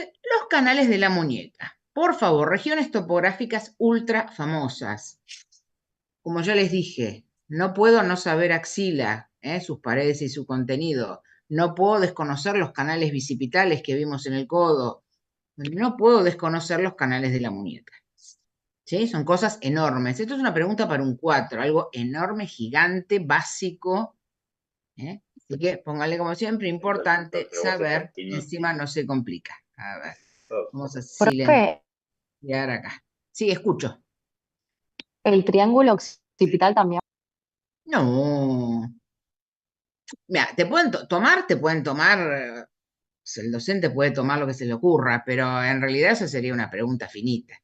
Los canales de la muñeca. Por favor, regiones topográficas ultra famosas. Como ya les dije, no puedo no saber axila, sus paredes y su contenido. No puedo desconocer los canales bicipitales que vimos en el codo. No puedo desconocer los canales de la muñeca. ¿Sí? Son cosas enormes. Esto es una pregunta para un 4, algo enorme, gigante, básico. Así que póngale como siempre, importante saber, encima no se complica. A ver, vamos a silenciar Profe, acá. Sí, escucho. el triángulo occipital también. No. Mira, te pueden tomar, el docente puede tomar lo que se le ocurra, pero en realidad eso sería una pregunta finita.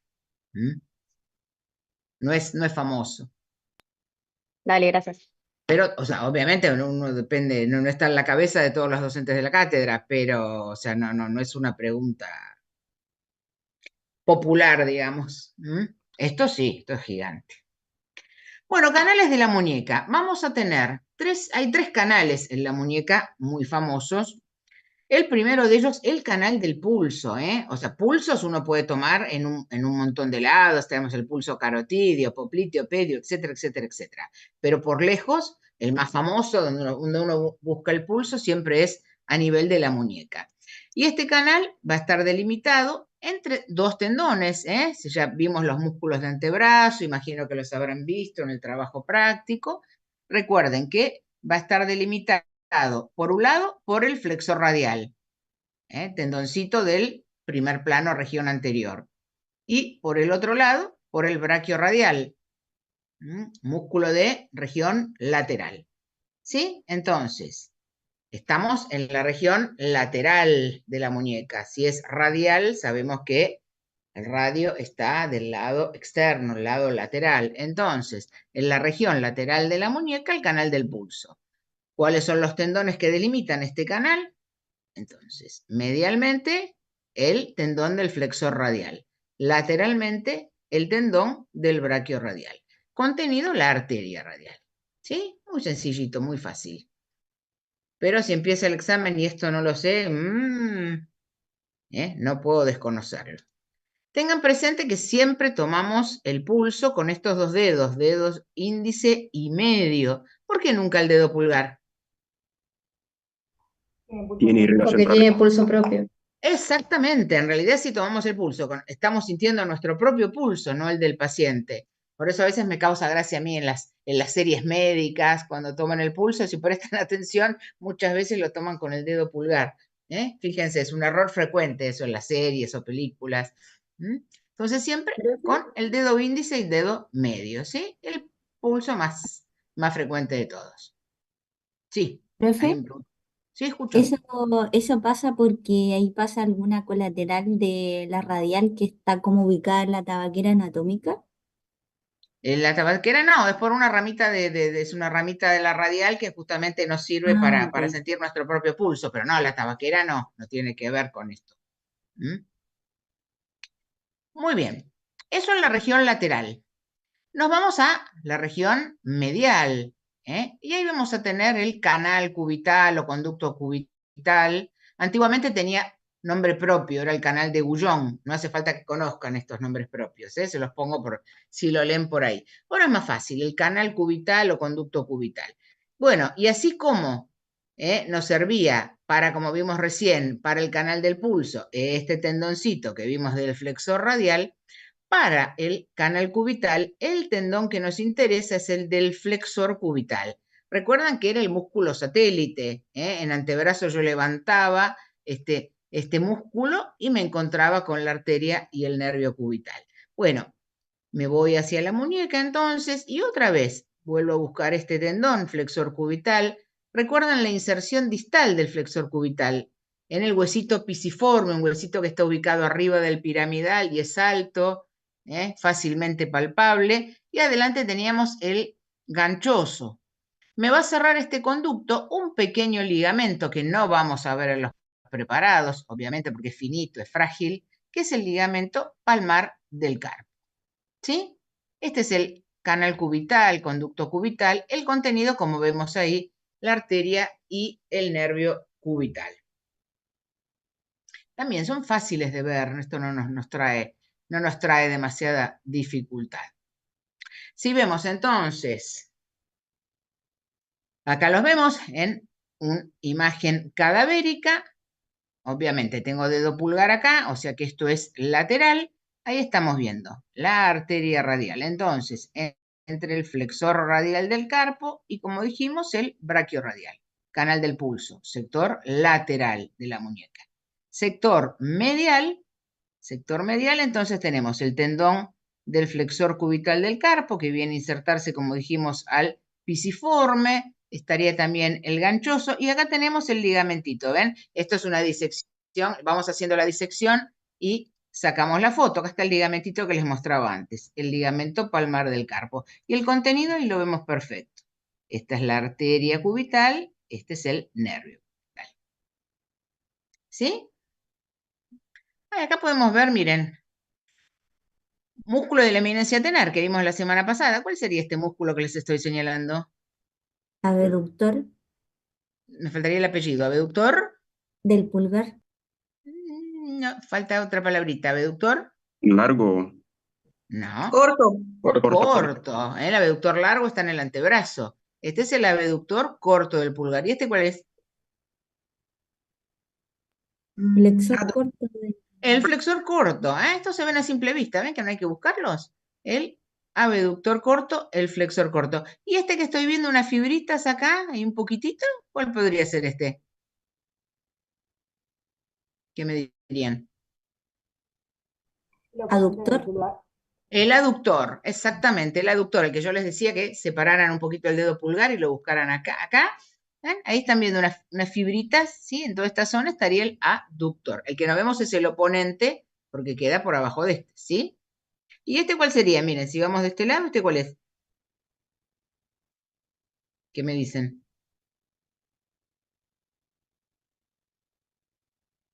¿Mm? No es famoso. Dale, gracias. Pero, o sea, obviamente uno depende, no está en la cabeza de todos los docentes de la cátedra, pero, o sea, no es una pregunta popular, digamos. ¿Mm? Esto sí, esto es gigante. Bueno, canales de la muñeca. Vamos a tener hay tres canales en la muñeca muy famosos. El primero de ellos, el canal del pulso, ¿eh? O sea, pulsos uno puede tomar en un montón de lados. Tenemos el pulso carotidio, popliteo, pedio, etcétera, etcétera, etcétera. Pero por lejos, el más famoso, donde uno busca el pulso, siempre es a nivel de la muñeca. Y este canal va a estar delimitado entre dos tendones, ¿eh? Si ya vimos los músculos de antebrazo, imagino que los habrán visto en el trabajo práctico. Recuerden que va a estar delimitado por un lado por el flexor radial, tendoncito del primer plano región anterior, y por el otro lado por el braquio radial, músculo de región lateral. ¿Sí? Entonces, estamos en la región lateral de la muñeca. Si es radial, sabemos que el radio está del lado externo, el lado lateral. Entonces, en la región lateral de la muñeca, el canal del pulso. ¿Cuáles son los tendones que delimitan este canal? Entonces, medialmente, el tendón del flexor radial. Lateralmente, el tendón del braquio radial. Contenido, la arteria radial. ¿Sí? Muy sencillito, muy fácil. Pero si empieza el examen y esto no lo sé, no puedo desconocerlo. Tengan presente que siempre tomamos el pulso con estos dos dedos índice y medio. ¿Por qué nunca el dedo pulgar? Tiene irrigación Porque propia. tiene pulso propio. Exactamente, en realidad si tomamos el pulso, estamos sintiendo nuestro propio pulso, no el del paciente. Por eso a veces me causa gracia a mí en las series médicas, cuando toman el pulso, si prestan atención, muchas veces lo toman con el dedo pulgar. Fíjense, es un error frecuente eso en las series o películas. Entonces siempre con el dedo índice y el dedo medio, ¿sí? El pulso más frecuente de todos. Sí, Profe, alguien pregunta. Sí, escucho. eso pasa porque ahí pasa alguna colateral de la radial que está como ubicada en la tabaquera anatómica. La tabaquera no, es por una ramita es una ramita de la radial que justamente nos sirve Ah, para ok. sentir nuestro propio pulso, pero no, la tabaquera no tiene que ver con esto. ¿Mm? Muy bien, eso es la región lateral. Nos vamos a la región medial, y ahí vamos a tener el canal cubital o conducto cubital. Antiguamente tenía nombre propio, era el canal de Gullón. No hace falta que conozcan estos nombres propios, se los pongo por si lo leen por ahí. Ahora es más fácil, el canal cubital o conducto cubital. Bueno, y así como nos servía para, como vimos recién, para el canal del pulso, este tendoncito que vimos del flexor radial, para el canal cubital, el tendón que nos interesa es el del flexor cubital. Recuerdan que era el músculo satélite. En antebrazo yo levantaba este músculo y me encontraba con la arteria y el nervio cubital. Bueno, me voy hacia la muñeca entonces y otra vez vuelvo a buscar este tendón flexor cubital. ¿Recuerdan la inserción distal del flexor cubital? En el huesito pisiforme, un huesito que está ubicado arriba del piramidal y es alto, fácilmente palpable. Y adelante teníamos el ganchoso. Me va a cerrar este conducto un pequeño ligamento que no vamos a ver en los preparados, obviamente porque es finito, es frágil, que es el ligamento palmar del carpo. ¿Sí? Este es el canal cubital, conducto cubital, el contenido, como vemos ahí, la arteria y el nervio cubital. también son fáciles de ver, esto no nos trae demasiada dificultad. Si vemos entonces, acá los vemos en una imagen cadavérica, obviamente tengo dedo pulgar acá, o sea que esto es lateral, ahí estamos viendo la arteria radial. Entonces, entre el flexor radial del carpo y, como dijimos, el braquiorradial, canal del pulso, sector lateral de la muñeca. Sector medial, entonces tenemos el tendón del flexor cubital del carpo, que viene a insertarse, como dijimos, al pisiforme, estaría también el ganchoso, y acá tenemos el ligamentito, ¿ven? Esto es una disección, vamos haciendo la disección y sacamos la foto. Acá está el ligamentito que les mostraba antes, el ligamento palmar del carpo. Y el contenido ahí lo vemos perfecto. Esta es la arteria cubital, este es el nervio cubital. ¿Sí? Acá podemos ver, miren, músculo de la eminencia tenar que vimos la semana pasada. ¿Cuál sería este músculo que les estoy señalando? Abductor Me faltaría el apellido. ¿Abductor? del pulgar. No, falta otra palabrita. ¿Abductor? Largo. No. Corto. Corto. El abductor largo está en el antebrazo. Este es el abductor corto del pulgar. ¿Y este cuál es? Flexor corto El flexor corto. Estos se ven a simple vista. ¿Ven que no hay que buscarlos? El abductor corto, el flexor corto. ¿Y este que estoy viendo unas fibritas acá y un poquitito? ¿Cuál podría ser este? ¿Qué me dirían? aductor. El aductor, exactamente, el aductor, el que yo les decía que separaran un poquito el dedo pulgar y lo buscaran acá. ¿Ven? Ahí están viendo unas fibritas, ¿sí? En toda esta zona estaría el aductor. El que no vemos es el oponente, porque queda por abajo de este, ¿sí? ¿Y este cuál sería? Miren, si vamos de este lado, ¿este cuál es? ¿Qué me dicen?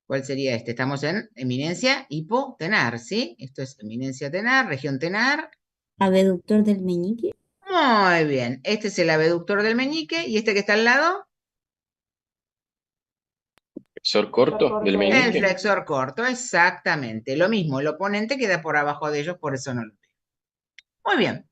¿Cuál sería este? Estamos en eminencia hipotenar, ¿sí? Esto es eminencia tenar, región tenar. Abductor del meñique. Muy bien. Este es el abductor del meñique. ¿Y este que está al lado? Flexor corto del El meñique. flexor corto, exactamente. Lo mismo, el oponente queda por abajo de ellos, por eso no lo veo. Muy bien.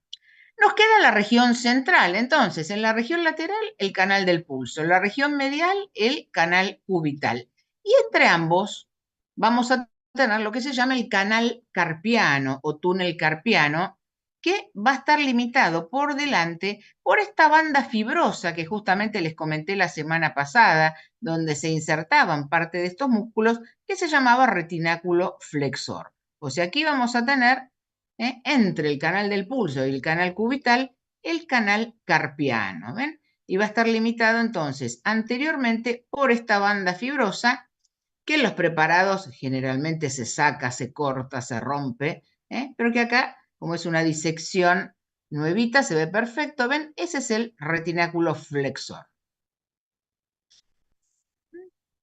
Nos queda la región central. Entonces, en la región lateral, el canal del pulso. En la región medial, el canal cubital. Y entre ambos vamos a tener lo que se llama el canal carpiano o túnel carpiano, que va a estar limitado por delante por esta banda fibrosa que justamente les comenté la semana pasada, donde se insertaban parte de estos músculos, que se llamaba retináculo flexor. O sea, aquí vamos a tener entre el canal del pulso y el canal cubital, el canal carpiano, ¿ven? Y va a estar limitado entonces anteriormente por esta banda fibrosa que en los preparados generalmente se saca, se corta, se rompe, pero que acá, como es una disección nuevita, se ve perfecto, ¿ven? Ese es el retináculo flexor.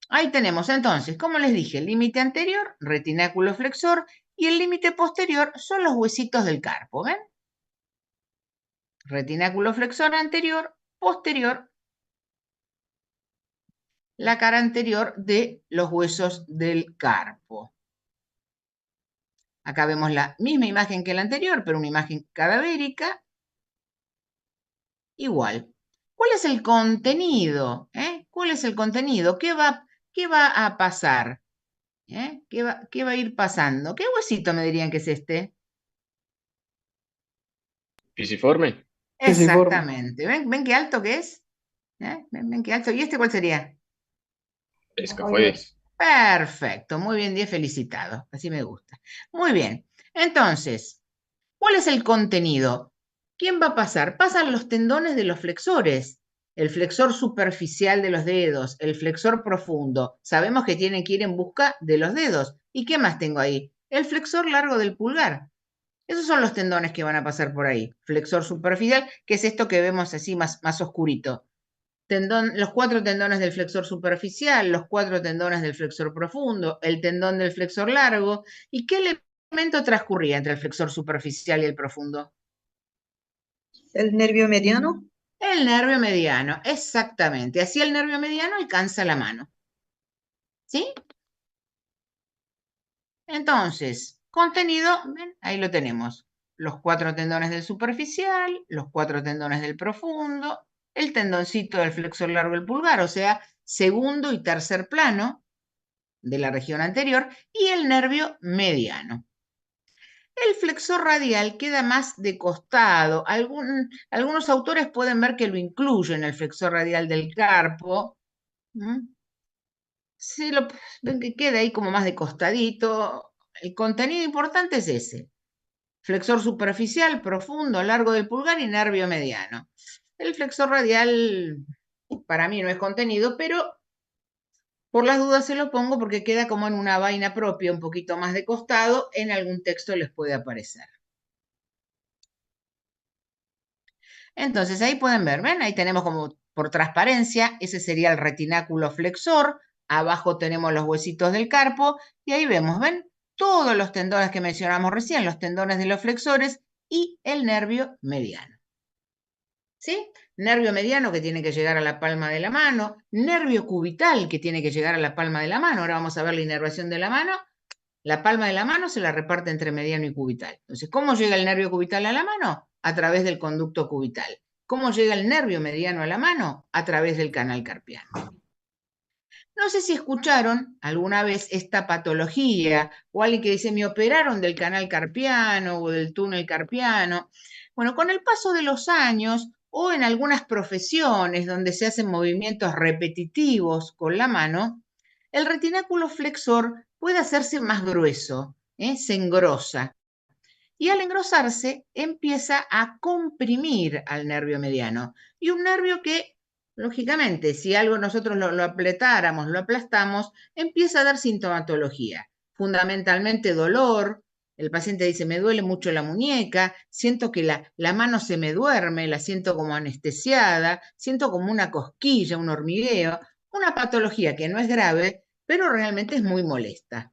Ahí tenemos entonces, como les dije, el límite anterior, retináculo flexor, y el límite posterior son los huesitos del carpo, ¿ven? Retináculo flexor anterior, posterior, la cara anterior de los huesos del carpo. Acá vemos la misma imagen que la anterior, pero una imagen cadavérica. Igual. ¿Cuál es el contenido? ¿Cuál es el contenido? ¿Qué va a pasar? ¿Qué va a ir pasando? ¿Qué huesito me dirían que es este? Pisiforme. Exactamente. ¿Ven qué alto que es? ¿Ven qué alto? ¿Y este cuál sería? Escafoides. Perfecto, muy bien, 10 felicitados, así me gusta. Muy bien, entonces, ¿cuál es el contenido? ¿Quién va a pasar? Pasan los tendones de los flexores, el flexor superficial de los dedos, el flexor profundo. Sabemos que tienen que ir en busca de los dedos. ¿Y qué más tengo ahí? El flexor largo del pulgar. Esos son los tendones que van a pasar por ahí. Flexor superficial, que es esto que vemos así más oscurito. Los 4 tendones del flexor superficial, los 4 tendones del flexor profundo, el tendón del flexor largo. ¿Y qué elemento transcurría entre el flexor superficial y el profundo? El nervio mediano. El nervio mediano, exactamente. Así el nervio mediano alcanza la mano. ¿Sí? Entonces, contenido, ¿ven? Ahí lo tenemos. Los 4 tendones del superficial, los 4 tendones del profundo, el tendoncito del flexor largo del pulgar, o sea, segundo y tercer plano de la región anterior, y el nervio mediano. El flexor radial queda más de costado. Algunos autores pueden ver que lo incluyen, el flexor radial del carpo. Sí, ven que queda ahí como más de costadito. El contenido importante es ese. Flexor superficial, profundo, largo del pulgar y nervio mediano. El flexor radial para mí no es contenido, pero por las dudas se lo pongo porque queda como en una vaina propia, un poquito más de costado. En algún texto les puede aparecer. Entonces ahí pueden ver, ¿ven? Ahí tenemos como por transparencia, ese sería el retináculo flexor. Abajo tenemos los huesitos del carpo y ahí vemos, ¿ven? Todos los tendones que mencionamos recién, los tendones de los flexores y el nervio mediano. ¿Sí? Nervio mediano que tiene que llegar a la palma de la mano, nervio cubital que tiene que llegar a la palma de la mano. Ahora vamos a ver la inervación de la mano. La palma de la mano se la reparte entre mediano y cubital. Entonces, ¿cómo llega el nervio cubital a la mano? A través del conducto cubital. ¿Cómo llega el nervio mediano a la mano? A través del canal carpiano. No sé si escucharon alguna vez esta patología o alguien que dice, me operaron del canal carpiano o del túnel carpiano. Bueno, con el paso de los años o en algunas profesiones donde se hacen movimientos repetitivos con la mano, el retináculo flexor puede hacerse más grueso, se engrosa. Y al engrosarse empieza a comprimir al nervio mediano. Y un nervio que, lógicamente, si algo nosotros lo apretáramos, lo aplastamos, empieza a dar sintomatología. Fundamentalmente dolor. El paciente dice, me duele mucho la muñeca, siento que la mano se me duerme, la siento como anestesiada, siento como una cosquilla, un hormigueo, una patología que no es grave, pero realmente es muy molesta.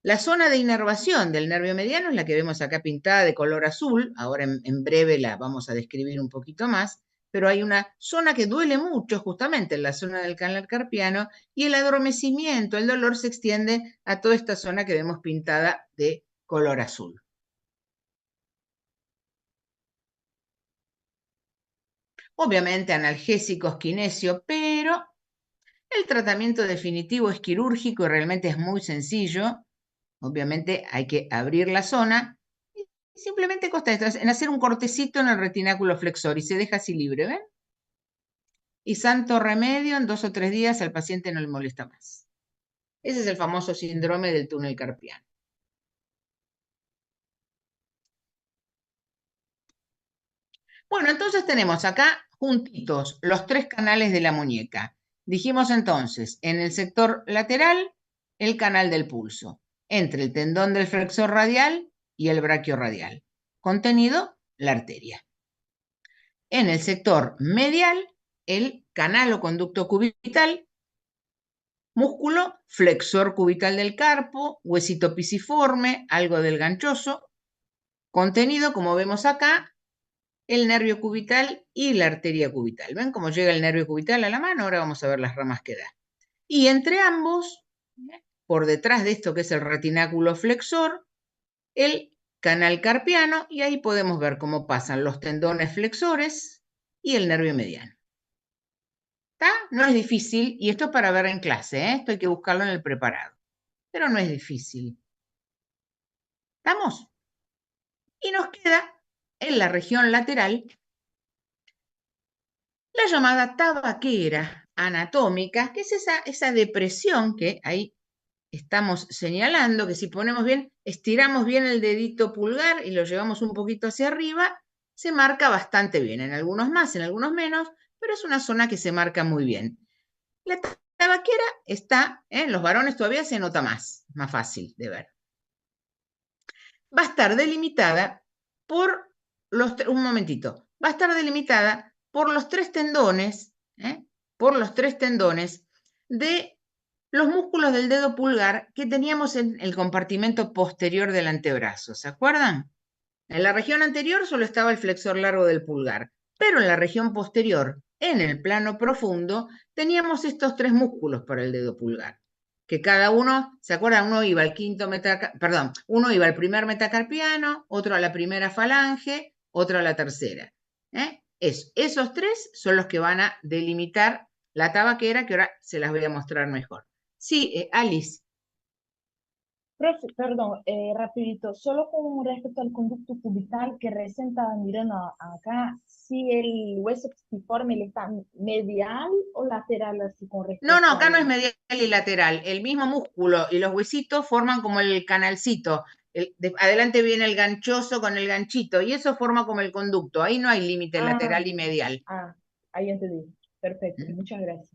La zona de inervación del nervio mediano es la que vemos acá pintada de color azul. Ahora en breve la vamos a describir un poquito más, pero hay una zona que duele mucho justamente en la zona del canal carpiano y el adormecimiento, el dolor se extiende a toda esta zona que vemos pintada de color azul. Obviamente analgésicos, kinesio, pero el tratamiento definitivo es quirúrgico y realmente es muy sencillo. Obviamente hay que abrir la zona y simplemente consta esto, en hacer un cortecito en el retináculo flexor y se deja así libre, ¿ven? Y santo remedio, en 2 o 3 días al paciente no le molesta más. Ese es el famoso síndrome del túnel carpiano. Bueno, entonces tenemos acá juntitos los 3 canales de la muñeca. Dijimos entonces, en el sector lateral, el canal del pulso, entre el tendón del flexor radial y el braquiorradial. Contenido, la arteria. En el sector medial, el canal o conducto cubital, músculo, flexor cubital del carpo, huesito pisiforme, algo del ganchoso. Contenido, como vemos acá, el nervio cubital y la arteria cubital. ¿Ven cómo llega el nervio cubital a la mano? Ahora vamos a ver las ramas que da. Y entre ambos, por detrás de esto que es el retináculo flexor, el canal carpiano, y ahí podemos ver cómo pasan los tendones flexores y el nervio mediano. ¿Está? No es difícil, y esto es para ver en clase, ¿eh? Esto hay que buscarlo en el preparado, pero no es difícil. ¿Estamos? Y nos queda en la región lateral la llamada tabaquera anatómica, que es esa depresión que ahí estamos señalando, que si ponemos bien, estiramos bien el dedito pulgar y lo llevamos un poquito hacia arriba, se marca bastante bien, en algunos más, en algunos menos, pero es una zona que se marca muy bien. La tabaquera está, en los varones todavía se nota más fácil de ver. Va a estar delimitada por un momentito, va a estar delimitada por los 3 tendones, por los 3 tendones de los músculos del dedo pulgar que teníamos en el compartimento posterior del antebrazo, ¿se acuerdan? En la región anterior solo estaba el flexor largo del pulgar, pero en la región posterior, en el plano profundo, teníamos estos 3 músculos para el dedo pulgar. que cada uno, ¿se acuerdan? Uno iba al uno iba al primer metacarpiano, otro a la primera falange, otro a la tercera. Esos tres son los que van a delimitar la tabaquera, que ahora se las voy a mostrar mejor. Sí, Alice. Profe, perdón, rapidito, solo con respecto al conducto cubital que recién estaba mirando acá, si el hueso pisiforme le está medial o lateral así con No, respecto acá no es al... medial y lateral. El mismo músculo y los huesitos forman como el canalcito. Adelante viene el ganchoso con el ganchito y eso forma como el conducto. Ahí no hay límite Ah, lateral y medial. ahí entendí. Perfecto, muchas gracias.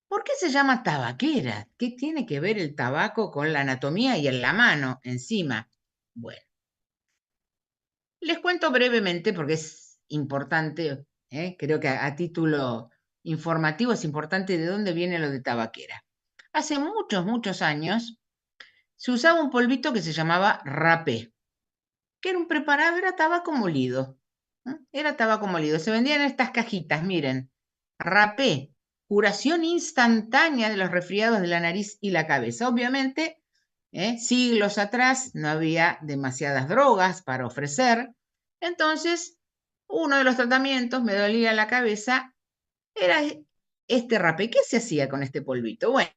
¿Por qué se llama tabaquera? ¿Qué tiene que ver el tabaco con la anatomía y en la mano encima? Bueno, les cuento brevemente porque es importante, creo que a título informativo es importante de dónde viene lo de tabaquera. Hace muchos, muchos años se usaba un polvito que se llamaba rapé, que era un preparado, era tabaco molido. Era tabaco molido. Se vendían en estas cajitas, miren. Rapé, curación instantánea de los resfriados de la nariz y la cabeza. Obviamente, siglos atrás no había demasiadas drogas para ofrecer. Entonces, uno de los tratamientos, me dolía la cabeza, era este rapé. ¿Qué se hacía con este polvito? Bueno,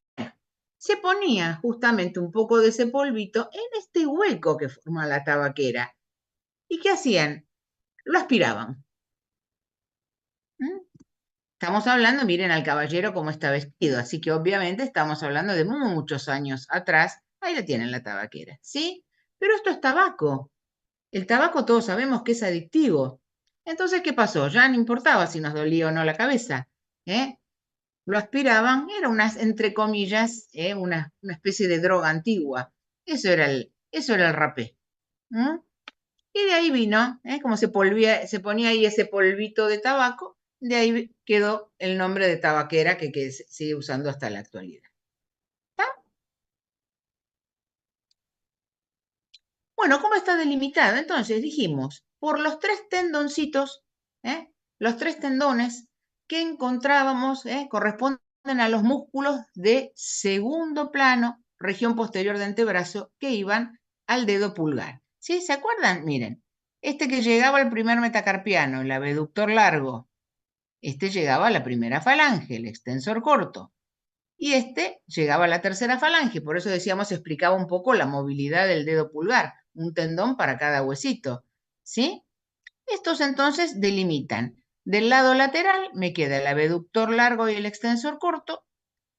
se ponía justamente un poco de ese polvito en este hueco que forma la tabaquera. ¿Y qué hacían? Lo aspiraban. Estamos hablando, miren al caballero cómo está vestido, así que obviamente estamos hablando de muchos años atrás. Ahí la tienen la tabaquera, ¿sí? Pero esto es tabaco. El tabaco todos sabemos que es adictivo. Entonces, ¿qué pasó? Ya no importaba si nos dolía o no la cabeza, ¿eh? Lo aspiraban, era entre comillas, una especie de droga antigua. Eso era el rapé. Y de ahí vino, como se ponía ahí ese polvito de tabaco, de ahí quedó el nombre de tabaquera que se sigue usando hasta la actualidad. ¿Está? Bueno, ¿cómo está delimitado? Entonces dijimos, por los tres tendoncitos, los tres tendones que encontrábamos, corresponden a los músculos de segundo plano, región posterior de antebrazo, que iban al dedo pulgar. ¿Sí? ¿Se acuerdan? Miren, este que llegaba al primer metacarpiano, el abductor largo, este llegaba a la primera falange, el extensor corto, y este llegaba a la tercera falange, por eso decíamos, explicaba un poco la movilidad del dedo pulgar, un tendón para cada huesito, ¿sí? Estos entonces delimitan. Del lado lateral me queda el abductor largo y el extensor corto,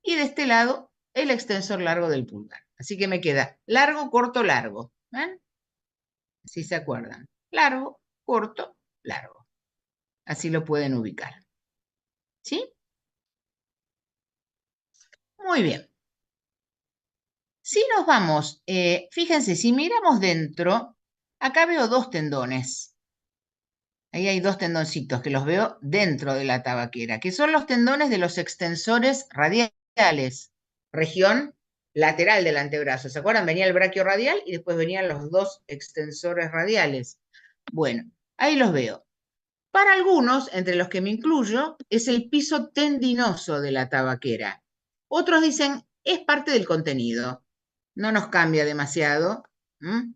y de este lado el extensor largo del pulgar. Así que me queda largo, corto, largo. ¿Ven? Si se acuerdan. Largo, corto, largo. Así lo pueden ubicar. ¿Sí? Muy bien. Si nos vamos, fíjense, si miramos dentro, acá veo dos tendones. Ahí hay dos tendoncitos que los veo dentro de la tabaquera, que son los tendones de los extensores radiales, región lateral del antebrazo. ¿Se acuerdan? Venía el braquio radial y después venían los dos extensores radiales. Bueno, ahí los veo. Para algunos, entre los que me incluyo, es el piso tendinoso de la tabaquera. Otros dicen, es parte del contenido. No nos cambia demasiado.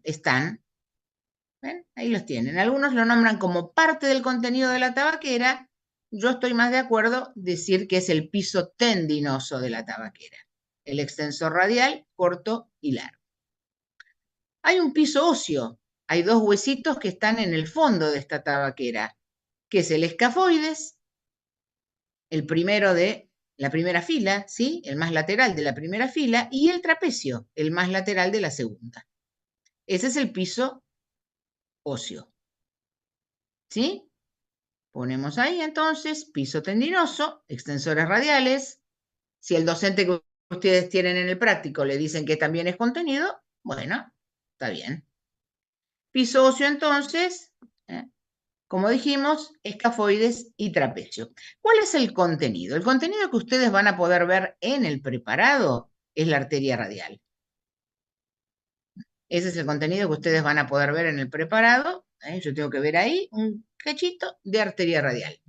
Están. ¿Ven? Ahí los tienen. Algunos lo nombran como parte del contenido de la tabaquera. Yo estoy más de acuerdo decir que es el piso tendinoso de la tabaquera. El extensor radial, corto y largo. Hay un piso óseo. Hay dos huesitos que están en el fondo de esta tabaquera, que es el escafoides, el primero de la primera fila, ¿sí? El más lateral de la primera fila, y el trapecio, el más lateral de la segunda. Ese es el piso óseo. ¿Sí? Ponemos ahí entonces piso tendinoso, extensores radiales. Si el docente que ustedes tienen en el práctico le dicen que también es contenido, bueno, está bien. Piso óseo entonces, como dijimos, escafoides y trapecio. ¿Cuál es el contenido? El contenido que ustedes van a poder ver en el preparado es la arteria radial. Ese es el contenido que ustedes van a poder ver en el preparado. Yo tengo que ver ahí un cachito de arteria radial.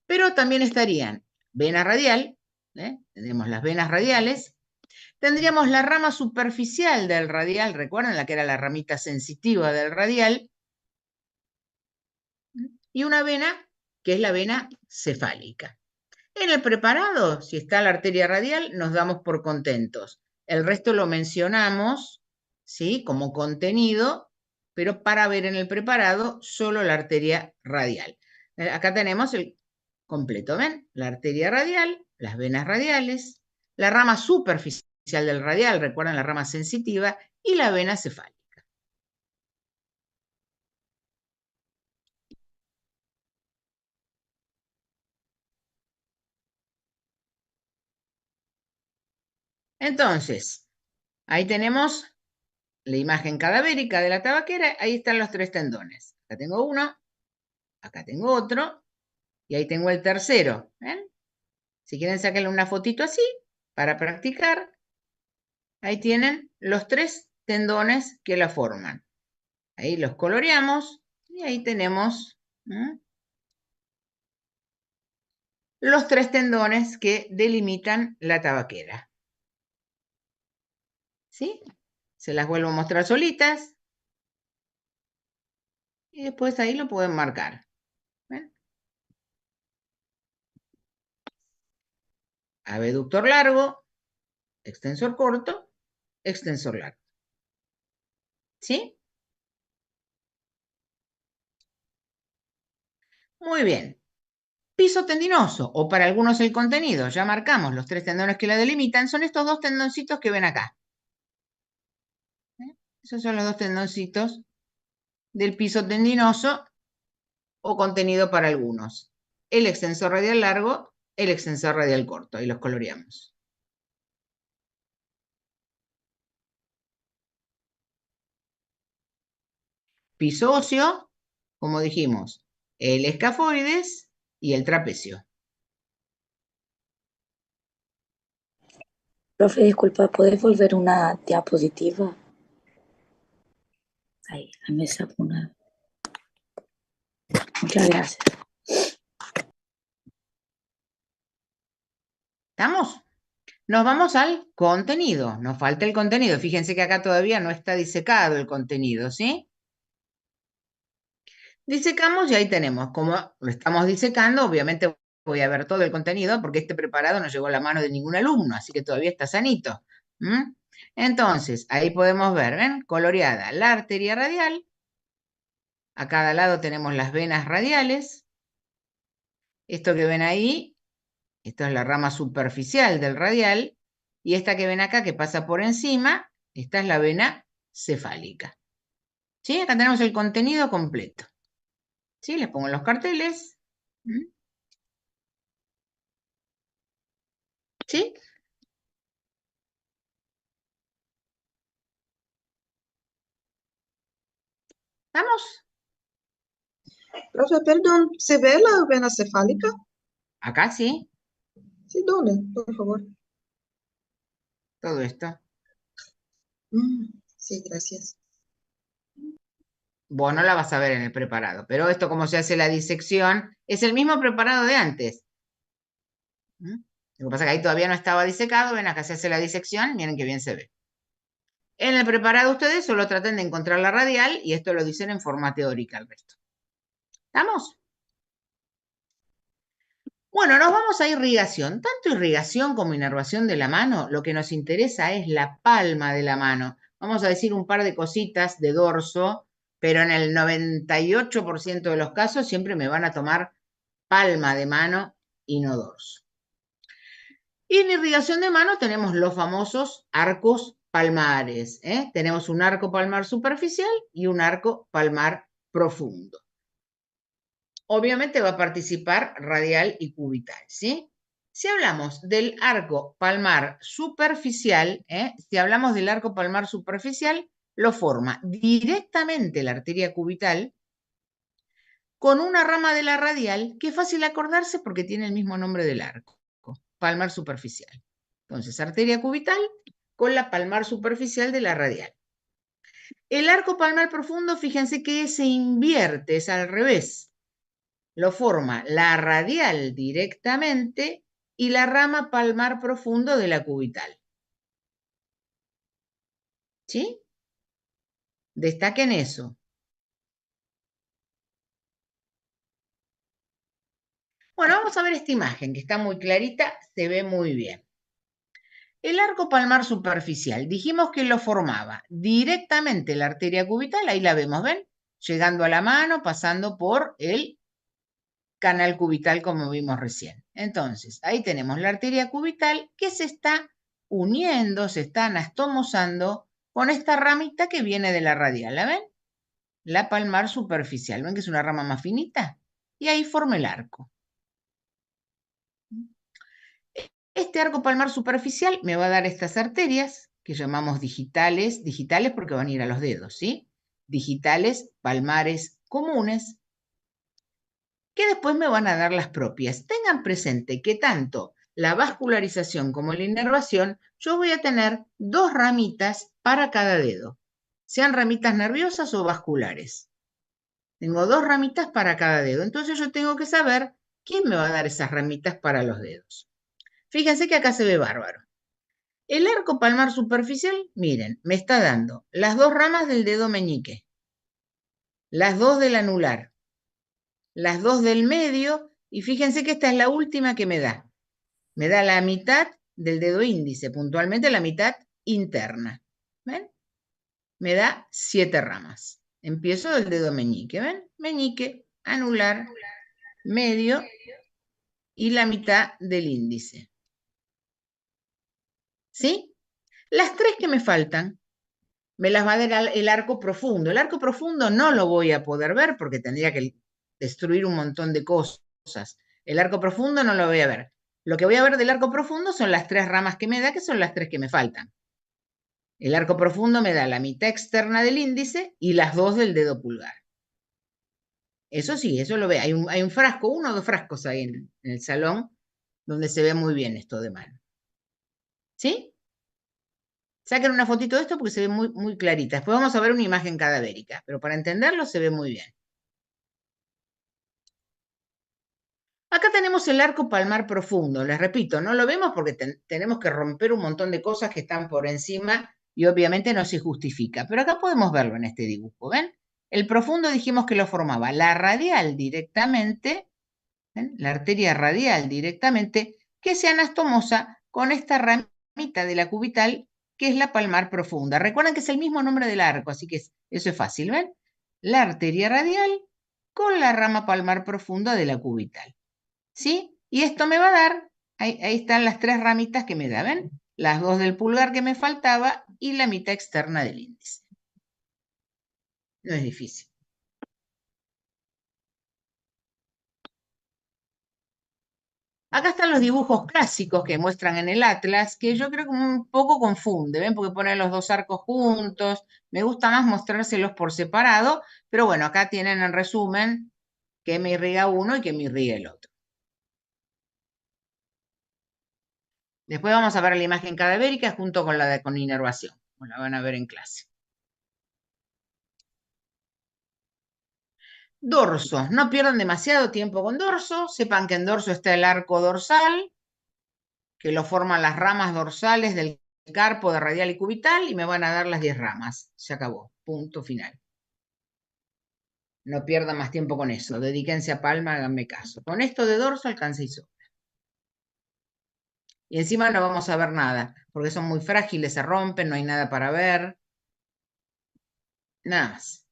Pero también estarían vena radial, tendríamos las venas radiales, tendríamos la rama superficial del radial, recuerden la que era la ramita sensitiva del radial, y una vena que es la vena cefálica. En el preparado, si está la arteria radial, nos damos por contentos. El resto lo mencionamos, ¿sí?, como contenido, pero para ver en el preparado solo la arteria radial. Acá tenemos el completo, ¿ven? La arteria radial, las venas radiales, la rama superficial del radial, recuerdan la rama sensitiva, y la vena cefálica. Entonces, ahí tenemos la imagen cadavérica de la tabaquera, ahí están los 3 tendones. Acá tengo uno, acá tengo otro, y ahí tengo el tercero. ¿Ven? Si quieren sacarle una fotito así, para practicar, ahí tienen los 3 tendones que la forman. Ahí los coloreamos, y ahí tenemos los 3 tendones que delimitan la tabaquera. ¿Sí? Se las vuelvo a mostrar solitas. Y después ahí lo pueden marcar. ¿Ven? Abductor largo, extensor corto, extensor largo. ¿Sí? Muy bien. Piso tendinoso, o para algunos el contenido, ya marcamos los 3 tendones que la delimitan, son estos 2 tendoncitos que ven acá. Esos son los 2 tendoncitos del piso tendinoso o contenido para algunos. El extensor radial largo, el extensor radial corto, ahí los coloreamos. Piso óseo, como dijimos, el escafoides y el trapecio. Profe, disculpa, ¿puedes volver una diapositiva? Ahí me saco una. Muchas gracias. ¿Estamos? Nos vamos al contenido. Nos falta el contenido. Fíjense que acá todavía no está disecado el contenido, ¿sí? Disecamos y ahí tenemos. Como lo estamos disecando, obviamente voy a ver todo el contenido porque este preparado no llegó a la mano de ningún alumno, así que todavía está sanito. Entonces, ahí podemos ver, ¿ven? Coloreada la arteria radial. A cada lado tenemos las venas radiales. Esto que ven ahí, esto es la rama superficial del radial. Y esta que ven acá, que pasa por encima, esta es la vena cefálica. ¿Sí? Acá tenemos el contenido completo. ¿Sí? Les pongo los carteles. ¿Sí? ¿Estamos? Profe, perdón, ¿se ve la vena cefálica? Acá sí, Sí, ¿dónde? Por favor. todo esto. Sí, gracias. Vos no la vas a ver en el preparado, pero esto como se hace la disección, es el mismo preparado de antes. Lo que pasa es que ahí todavía no estaba disecado, ven acá se hace la disección, miren qué bien se ve. En el preparado ustedes solo traten de encontrar la radial y esto lo dicen en forma teórica el resto. ¿Estamos? Bueno, nos vamos a irrigación. Tanto irrigación como inervación de la mano, lo que nos interesa es la palma de la mano. Vamos a decir un par de cositas de dorso, pero en el 98% de los casos siempre me van a tomar palma de mano y no dorso. Y en irrigación de mano tenemos los famosos arcos palmares. Tenemos un arco palmar superficial y un arco palmar profundo. Obviamente va a participar radial y cubital, ¿sí? Si hablamos del arco palmar superficial, si hablamos del arco palmar superficial, lo forma directamente la arteria cubital con una rama de la radial que es fácil acordarse porque tiene el mismo nombre del arco, palmar superficial. Entonces, arteria cubital con la palmar superficial de la radial. El arco palmar profundo, fíjense que se invierte, es al revés. Lo forma la radial directamente y la rama palmar profundo de la cubital. ¿Sí? Destaquen eso. Bueno, vamos a ver esta imagen que está muy clarita, se ve muy bien. El arco palmar superficial, dijimos que lo formaba directamente la arteria cubital, ahí la vemos, ¿ven? Llegando a la mano, pasando por el canal cubital como vimos recién. Entonces, ahí tenemos la arteria cubital que se está uniendo, se está anastomosando con esta ramita que viene de la radial, ¿la ven? La palmar superficial, ¿ven que es una rama más finita? Y ahí forma el arco. Este arco palmar superficial me va a dar estas arterias que llamamos digitales, digitales porque van a ir a los dedos, ¿sí? Digitales palmares comunes, que después me van a dar las propias. Tengan presente que tanto la vascularización como la inervación, yo voy a tener dos ramitas para cada dedo, sean ramitas nerviosas o vasculares. Tengo dos ramitas para cada dedo, entonces yo tengo que saber quién me va a dar esas ramitas para los dedos. Fíjense que acá se ve bárbaro. El arco palmar superficial, miren, me está dando las dos ramas del dedo meñique, las dos del anular, las dos del medio, y fíjense que esta es la última que me da. Me da la mitad del dedo índice, puntualmente la mitad interna. ¿Ven? Me da 7 ramas. Empiezo del dedo meñique, ¿ven? Meñique, anular, medio y la mitad del índice. ¿Sí? Las 3 que me faltan, me las va a dar el arco profundo. El arco profundo no lo voy a poder ver porque tendría que destruir un montón de cosas. El arco profundo no lo voy a ver. Lo que voy a ver del arco profundo son las 3 ramas que me da, que son las 3 que me faltan. El arco profundo me da la mitad externa del índice y las 2 del dedo pulgar. Eso sí, eso lo ve. Hay un frasco, 1 o 2 frascos ahí en el salón donde se ve muy bien esto de mano. ¿Sí? Saquen una fotito de esto porque se ve muy, muy clarita. Después vamos a ver una imagen cadavérica, pero para entenderlo se ve muy bien. Acá tenemos el arco palmar profundo. Les repito, no lo vemos porque tenemos que romper un montón de cosas que están por encima y obviamente no se justifica. Pero acá podemos verlo en este dibujo, ¿ven? El profundo dijimos que lo formaba la radial directamente, ¿ven? La arteria radial directamente, que se anastomosa con esta ramita de la cubital, que es la palmar profunda. Recuerden que es el mismo nombre del arco, así que eso es fácil, ¿ven? La arteria radial con la rama palmar profunda de la cubital. ¿Sí? Y esto me va a dar, ahí están las 3 ramitas que me da, ¿ven? Las 2 del pulgar que me faltaba y la mitad externa del índice. No es difícil. Acá están los dibujos clásicos que muestran en el Atlas, que yo creo que un poco confunde, ¿ven? Porque ponen los dos arcos juntos. Me gusta más mostrárselos por separado, pero bueno, acá tienen en resumen que me irriga uno y que me irriga el otro. Después vamos a ver la imagen cadavérica junto con la de con inervación. La van a ver en clase. Dorso. No pierdan demasiado tiempo con dorso. Sepan que en dorso está el arco dorsal, que lo forman las ramas dorsales del carpo de radial y cubital, y me van a dar las 10 ramas. Se acabó. Punto final. No pierdan más tiempo con eso. Dedíquense a palma, háganme caso. Con esto de dorso alcanza y sobra. Y encima no vamos a ver nada, porque son muy frágiles, se rompen, no hay nada para ver. Nada más.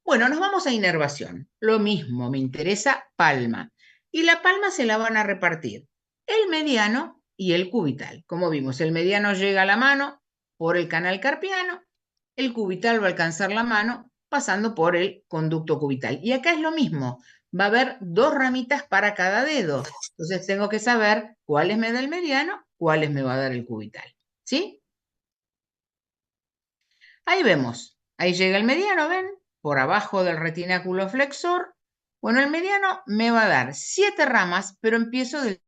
Bueno, nos vamos a inervación. Lo mismo, me interesa palma. Y la palma se la van a repartir el mediano y el cubital. Como vimos, el mediano llega a la mano por el canal carpiano, el cubital va a alcanzar la mano pasando por el conducto cubital. Y acá es lo mismo, va a haber 2 ramitas para cada dedo. Entonces tengo que saber cuáles me da el mediano, cuáles me va a dar el cubital. ¿Sí? Ahí vemos, ahí llega el mediano, ¿ven? Por abajo del retináculo flexor. Bueno, el mediano me va a dar 7 ramas, pero empiezo del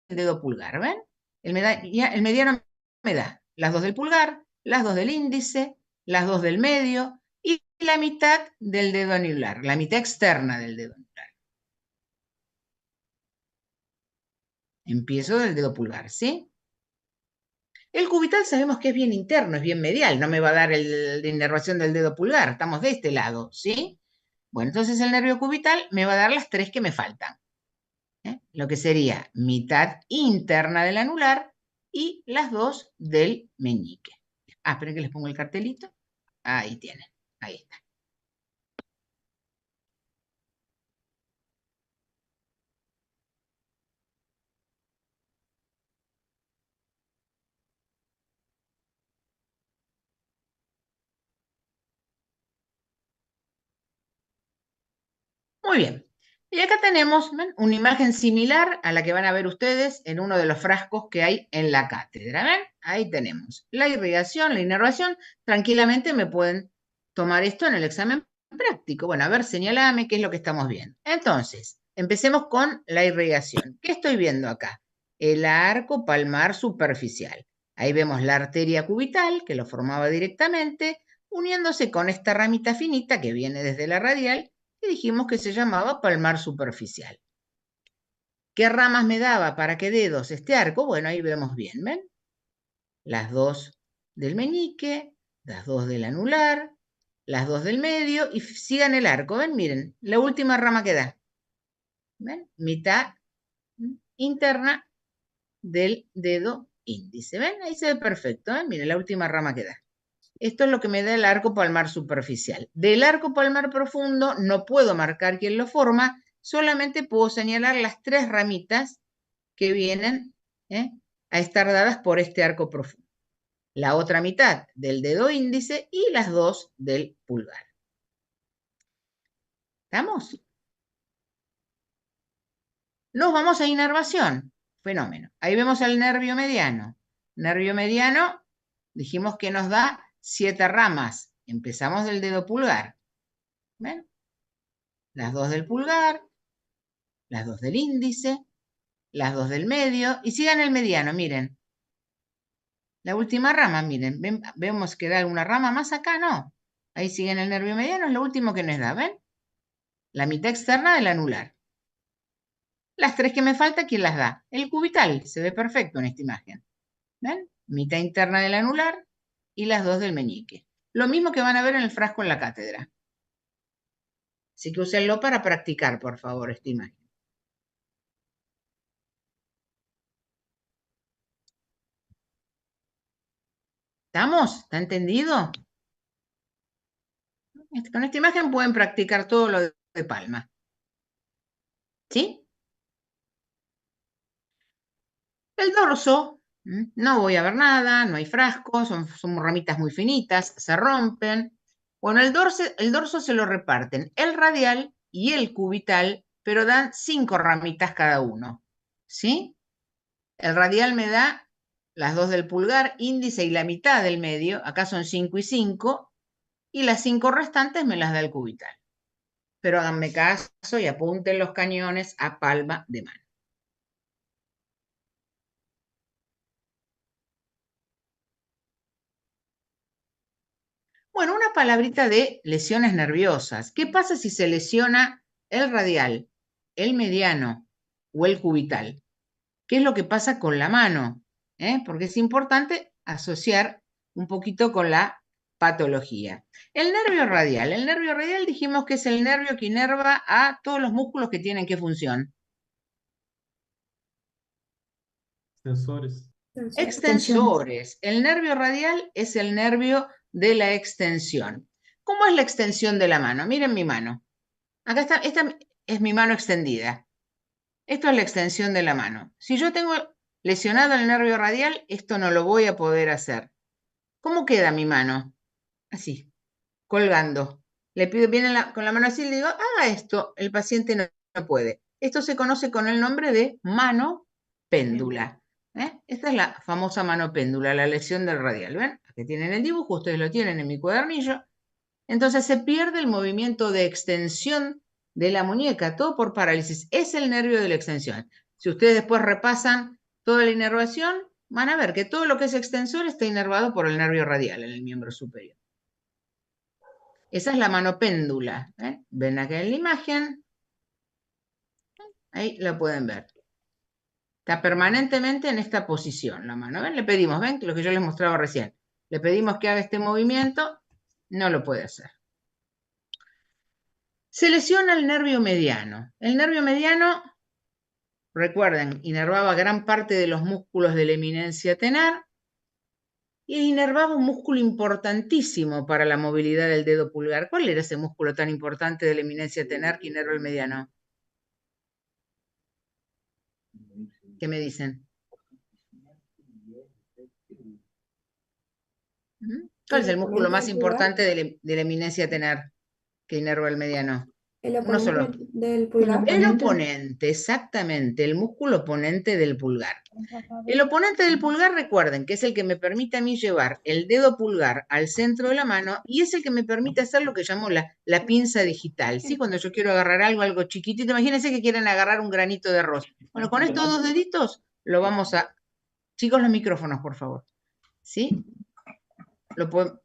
dedo pulgar, ¿ven? El mediano me da las 2 del pulgar, las 2 del índice, las 2 del medio y la mitad del dedo anular, la mitad externa del dedo anular. Empiezo del dedo pulgar, ¿sí? El cubital sabemos que es bien interno, es bien medial, no me va a dar la inervación del dedo pulgar, estamos de este lado, ¿sí? Bueno, entonces el nervio cubital me va a dar las 3 que me faltan, ¿eh? Lo que sería mitad interna del anular y las 2 del meñique. Ah, esperen que les pongo el cartelito. Ahí tienen, ahí está. Muy bien. Y acá tenemos, ¿ven?, una imagen similar a la que van a ver ustedes en uno de los frascos que hay en la cátedra. ¿Ven? Ahí tenemos la irrigación, la inervación. Tranquilamente me pueden tomar esto en el examen práctico. Bueno, a ver, señalame qué es lo que estamos viendo. Entonces, empecemos con la irrigación. ¿Qué estoy viendo acá? El arco palmar superficial. Ahí vemos la arteria cubital, que lo formaba directamente, uniéndose con esta ramita finita que viene desde la radial, y dijimos que se llamaba palmar superficial. ¿Qué ramas me daba para qué dedos este arco? Bueno, ahí vemos bien, ¿ven? Las 2 del meñique, las 2 del anular, las 2 del medio, y sigan el arco, ¿ven? Miren, la última rama que da, ¿ven? Mitad interna del dedo índice, ¿ven? Ahí se ve perfecto, ¿ven? Miren, la última rama que da. Esto es lo que me da el arco palmar superficial. Del arco palmar profundo no puedo marcar quién lo forma, solamente puedo señalar las 3 ramitas que vienen a estar dadas por este arco profundo. La otra mitad del dedo índice y las 2 del pulgar. ¿Estamos? Nos vamos a inervación. Fenómeno. Ahí vemos el nervio mediano. Nervio mediano, dijimos que nos da 7 ramas. Empezamos del dedo pulgar. ¿Ven? Las 2 del pulgar, las 2 del índice, las 2 del medio, y sigan el mediano, miren. La última rama, miren, vemos que da una rama más acá, ¿no? Ahí siguen el nervio mediano, es lo último que nos da, ¿ven? La mitad externa del anular. Las 3 que me falta, ¿quién las da? El cubital, se ve perfecto en esta imagen. ¿Ven? Mitad interna del anular y las 2 del meñique. Lo mismo que van a ver en el frasco en la cátedra. Así que úsenlo para practicar, por favor, esta imagen. ¿Estamos? ¿Está entendido? Con esta imagen pueden practicar todo lo de palma. ¿Sí? El dorso, no voy a ver nada, no hay frascos, son ramitas muy finitas, se rompen. Bueno, el dorso se lo reparten el radial y el cubital, pero dan 5 ramitas cada uno. ¿Sí? El radial me da las 2 del pulgar, índice y la mitad del medio, acá son 5 y 5, y las 5 restantes me las da el cubital. Pero háganme caso y apunten los cañones a palma de mano. Bueno, una palabrita de lesiones nerviosas. ¿Qué pasa si se lesiona el radial, el mediano o el cubital? ¿Qué es lo que pasa con la mano? Porque es importante asociar un poquito con la patología. El nervio radial dijimos que es el nervio que inerva a todos los músculos que tienen qué función. Sensores. Extensores. El nervio radial es el nervio de la extensión. ¿Cómo es la extensión de la mano? Miren mi mano. Acá está, esta es mi mano extendida. Esto es la extensión de la mano. Si yo tengo lesionado el nervio radial, esto no lo voy a poder hacer. ¿Cómo queda mi mano? Así, colgando. Le pido, viene con la mano así y le digo, haga esto. El paciente no puede. Esto se conoce con el nombre de mano péndula. Esta es la famosa mano péndula, la lesión del radial. ¿Ven? Aquí tienen el dibujo, ustedes lo tienen en mi cuadernillo. Entonces se pierde el movimiento de extensión de la muñeca, todo por parálisis. Es el nervio de la extensión. Si ustedes después repasan toda la inervación, van a ver que todo lo que es extensor está inervado por el nervio radial en el miembro superior. Esa es la mano péndula. Ven acá en la imagen. Ahí la pueden ver. Está permanentemente en esta posición la mano. ¿Ven? Le pedimos, ¿ven? Lo que yo les mostraba recién. Le pedimos que haga este movimiento, no lo puede hacer. Se lesiona el nervio mediano. El nervio mediano, recuerden, inervaba gran parte de los músculos de la eminencia tenar y inervaba un músculo importantísimo para la movilidad del dedo pulgar. ¿Cuál era ese músculo tan importante de la eminencia tenar que inerva el mediano? ¿Qué me dicen? ¿Cuál es el músculo más importante de la eminencia tenar que inerva el mediano? Uno solo. del pulgar. El oponente, exactamente, el músculo oponente del pulgar. El oponente del pulgar, recuerden, que es el que me permite a mí llevar el dedo pulgar al centro de la mano y es el que me permite hacer lo que llamo la pinza digital, ¿sí? Cuando yo quiero agarrar algo chiquitito, imagínense que quieren agarrar un granito de arroz. Bueno, con estos dos deditos lo vamos a... Chicos, los micrófonos, por favor. ¿Sí?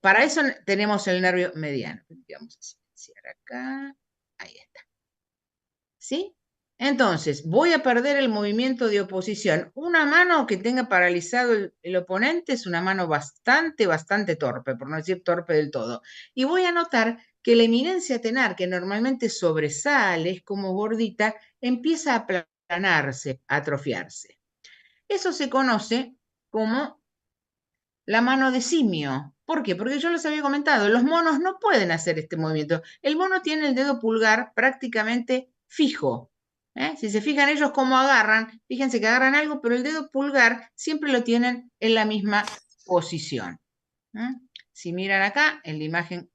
Para eso tenemos el nervio mediano. Vamos a silenciar acá. Ahí está. ¿Sí? Entonces, voy a perder el movimiento de oposición. Una mano que tenga paralizado el oponente es una mano bastante torpe, por no decir torpe del todo. Y voy a notar que la eminencia tenar, que normalmente sobresale, es como gordita, empieza a aplanarse, a atrofiarse. Eso se conoce como la mano de simio. ¿Por qué? Porque yo les había comentado, los monos no pueden hacer este movimiento. El mono tiene el dedo pulgar prácticamente fijo. Si se fijan ellos cómo agarran, fíjense que agarran algo, pero el dedo pulgar siempre lo tienen en la misma posición. Si miran acá, en la imagen,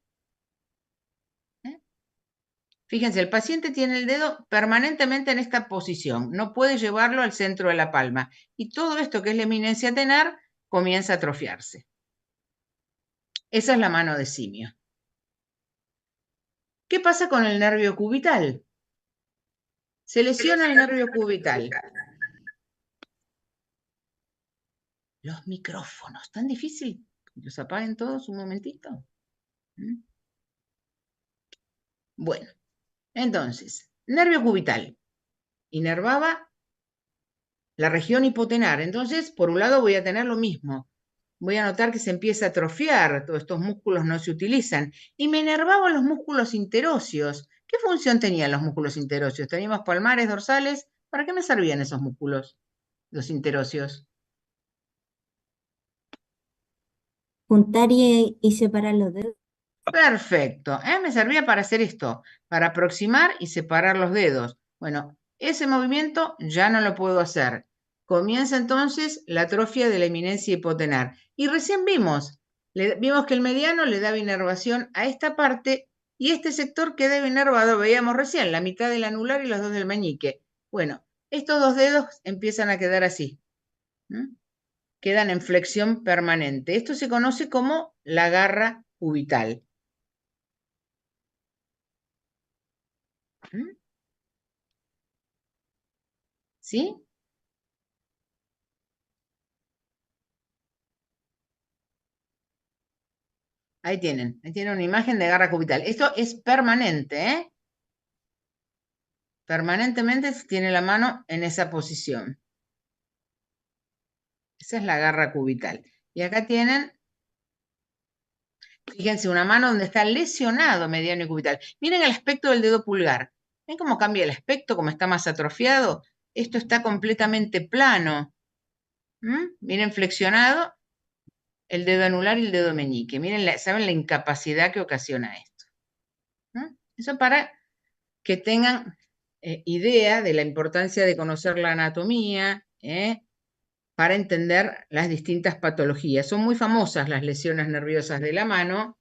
fíjense, el paciente tiene el dedo permanentemente en esta posición, no puede llevarlo al centro de la palma. Y todo esto que es la eminencia tenar comienza a atrofiarse. Esa es la mano de simio. ¿Qué pasa con el nervio cubital? Se lesiona el nervio cubital. Los micrófonos, tan difícil. Los apaguen todos un momentito. Bueno, entonces, nervio cubital. Inervaba la región hipotenar. Entonces, por un lado voy a tener lo mismo. Voy a notar que se empieza a atrofiar, todos estos músculos no se utilizan. Y me inervaban los músculos interóseos. ¿Qué función tenían los músculos interóseos? Teníamos palmares, dorsales. ¿Para qué me servían esos músculos, los interóseos? Juntar y separar los dedos. Perfecto. Me servía para hacer esto, para aproximar y separar los dedos. Bueno, ese movimiento ya no lo puedo hacer. Comienza entonces la atrofia de la eminencia hipotenar. Y recién vimos que el mediano le daba inervación a esta parte y este sector quedaba inervado, veíamos recién, la mitad del anular y los dos del meñique. Bueno, estos dos dedos empiezan a quedar así. Quedan en flexión permanente. Esto se conoce como la garra cubital. ¿Sí? Ahí tienen una imagen de garra cubital. Esto es permanente, ¿eh? Permanentemente se tiene la mano en esa posición. Esa es la garra cubital. Y acá tienen, fíjense, una mano donde está lesionado mediano y cubital. Miren el aspecto del dedo pulgar. ¿Ven cómo cambia el aspecto, cómo está más atrofiado? Esto está completamente plano. Miren flexionado el dedo anular y el dedo meñique. Miren, ¿saben la incapacidad que ocasiona esto? Eso para que tengan idea de la importancia de conocer la anatomía, para entender las distintas patologías. Son muy famosas las lesiones nerviosas de la mano.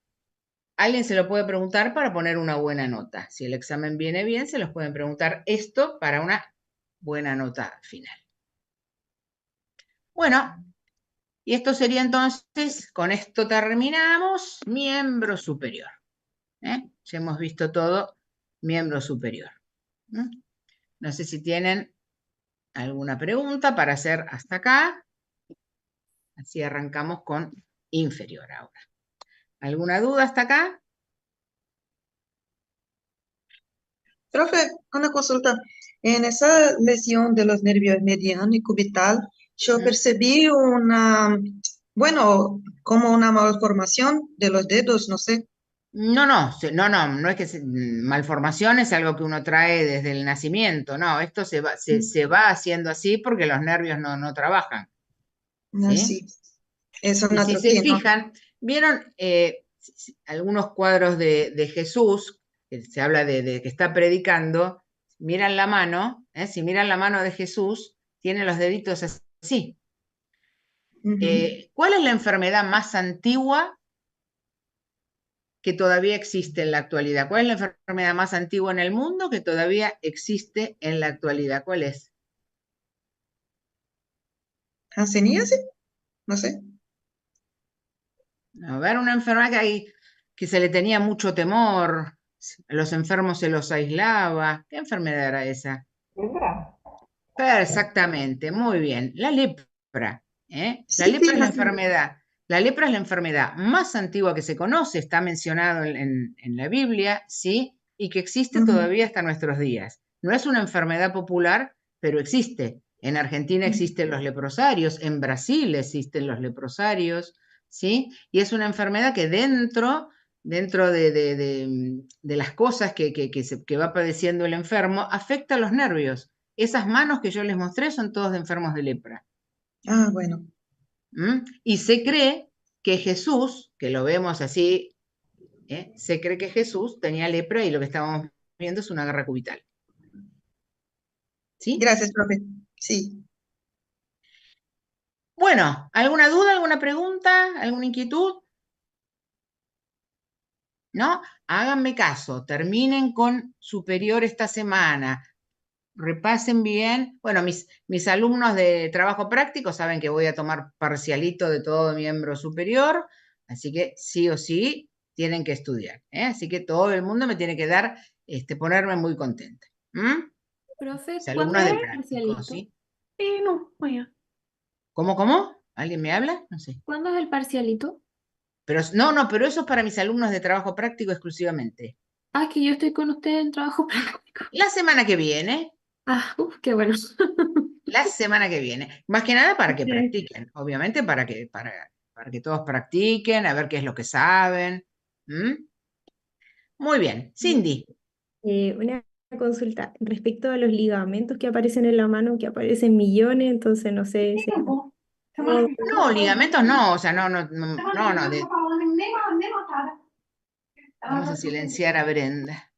Alguien se lo puede preguntar para poner una buena nota. Si el examen viene bien, se los pueden preguntar esto para una buena nota final. Bueno, y esto sería entonces, con esto terminamos, miembro superior. Ya hemos visto todo, miembro superior. No sé si tienen alguna pregunta para hacer hasta acá. Así arrancamos con inferior ahora. ¿Alguna duda hasta acá? Profe, una consulta. En esa lesión de los nervios mediano y cubital, yo ¿Mm? percibí una, bueno, como una malformación de los dedos, no sé. No, no es que malformación es algo que uno trae desde el nacimiento, no, esto se va haciendo así porque los nervios no trabajan, ¿sí? Así. Es Y una si se atrofia, ¿no? fijan, ¿vieron algunos cuadros de Jesús, que se habla de que está predicando? Miran la mano, si miran la mano de Jesús, tiene los deditos así. Ujú. ¿Cuál es la enfermedad más antigua que todavía existe en la actualidad? ¿Cuál es la enfermedad más antigua en el mundo que todavía existe en la actualidad? ¿Cuál es? ¿Hanseníase? No sé. A ver, una enfermedad que se le tenía mucho temor, a los enfermos se los aislaba. ¿Qué enfermedad era esa? Exactamente, muy bien. La lepra, ¿eh? La Sí, lepra sí, es la así. enfermedad. La lepra es la enfermedad más antigua que se conoce, está mencionado en la Biblia, ¿sí? Y que existe Ujú. todavía hasta nuestros días. No es una enfermedad popular, pero existe. En Argentina existen los leprosarios, en Brasil existen los leprosarios, ¿sí? Y es una enfermedad que dentro de las cosas que va padeciendo el enfermo, afecta a los nervios. Esas manos que yo les mostré son todos de enfermos de lepra. Ah, bueno. Y se cree que Jesús, que lo vemos así, se cree que Jesús tenía lepra y lo que estábamos viendo es una guerra cubital. ¿Sí? Gracias, profe. Sí. Bueno, ¿alguna duda, alguna pregunta, alguna inquietud? ¿No? Háganme caso, terminen con superior esta semana. Repasen bien. Bueno, mis alumnos de trabajo práctico saben que voy a tomar parcialito de todo miembro superior, así que sí o sí tienen que estudiar, ¿eh? Así que todo el mundo me tiene que dar, ponerme muy contenta. Profe, Mis ¿cuándo alumnos es de el práctico, parcialito? ¿sí? No, vaya. ¿Cómo? ¿Alguien me habla? No sé. ¿Cuándo es el parcialito? Pero pero eso es para mis alumnos de trabajo práctico exclusivamente. Ah, es que yo estoy con usted en trabajo práctico. La semana que viene, Qué bueno. la semana que viene. Más que nada para que Ok. practiquen, obviamente para que todos practiquen, a ver qué es lo que saben. ¿Mm? Muy bien. Cindy, Una consulta respecto a los ligamentos que aparecen en la mano, que aparecen millones, entonces no sé si... no, ligamentos no, o sea, vamos a silenciar a Brenda.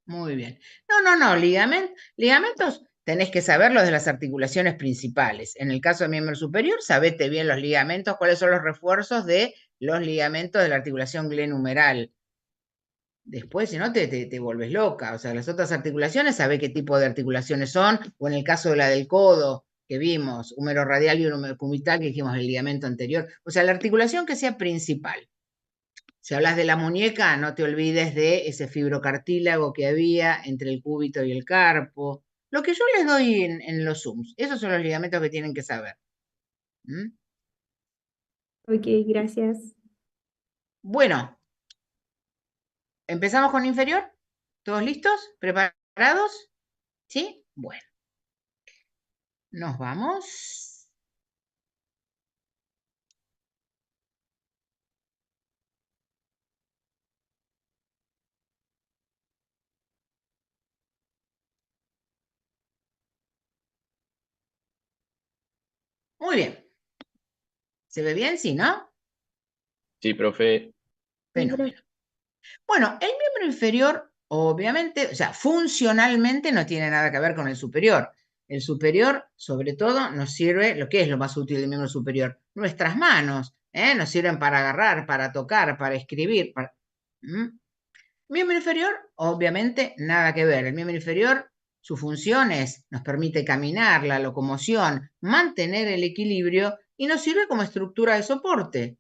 Muy bien. No, ligamentos tenés que saber los de las articulaciones principales. En el caso de miembro superior, sabete bien los ligamentos, cuáles son los refuerzos de los ligamentos de la articulación glenumeral. Después, si no, te vuelves loca. O sea, las otras articulaciones, sabe qué tipo de articulaciones son, o en el caso de la del codo, que vimos, húmero radial y húmero cubital, que dijimos el ligamento anterior. O sea, la articulación que sea principal. Si hablas de la muñeca, no te olvides de ese fibrocartílago que había entre el cúbito y el carpo. Lo que yo les doy en los Zooms, esos son los ligamentos que tienen que saber. ¿Mm? Ok, gracias. Bueno, ¿empezamos con inferior? ¿Todos listos? ¿Preparados? ¿Sí? Bueno, nos vamos. Muy bien. ¿Se ve bien? Sí, ¿no? Sí, profe. Fenómeno. Bueno, el miembro inferior, obviamente, o sea, funcionalmente no tiene nada que ver con el superior. El superior, sobre todo, nos sirve, lo que es lo más útil del miembro superior, nuestras manos, nos sirven para agarrar, para tocar, para escribir. Miembro inferior, obviamente, nada que ver. El miembro inferior, su función es, nos permite caminar, la locomoción, mantener el equilibrio y nos sirve como estructura de soporte.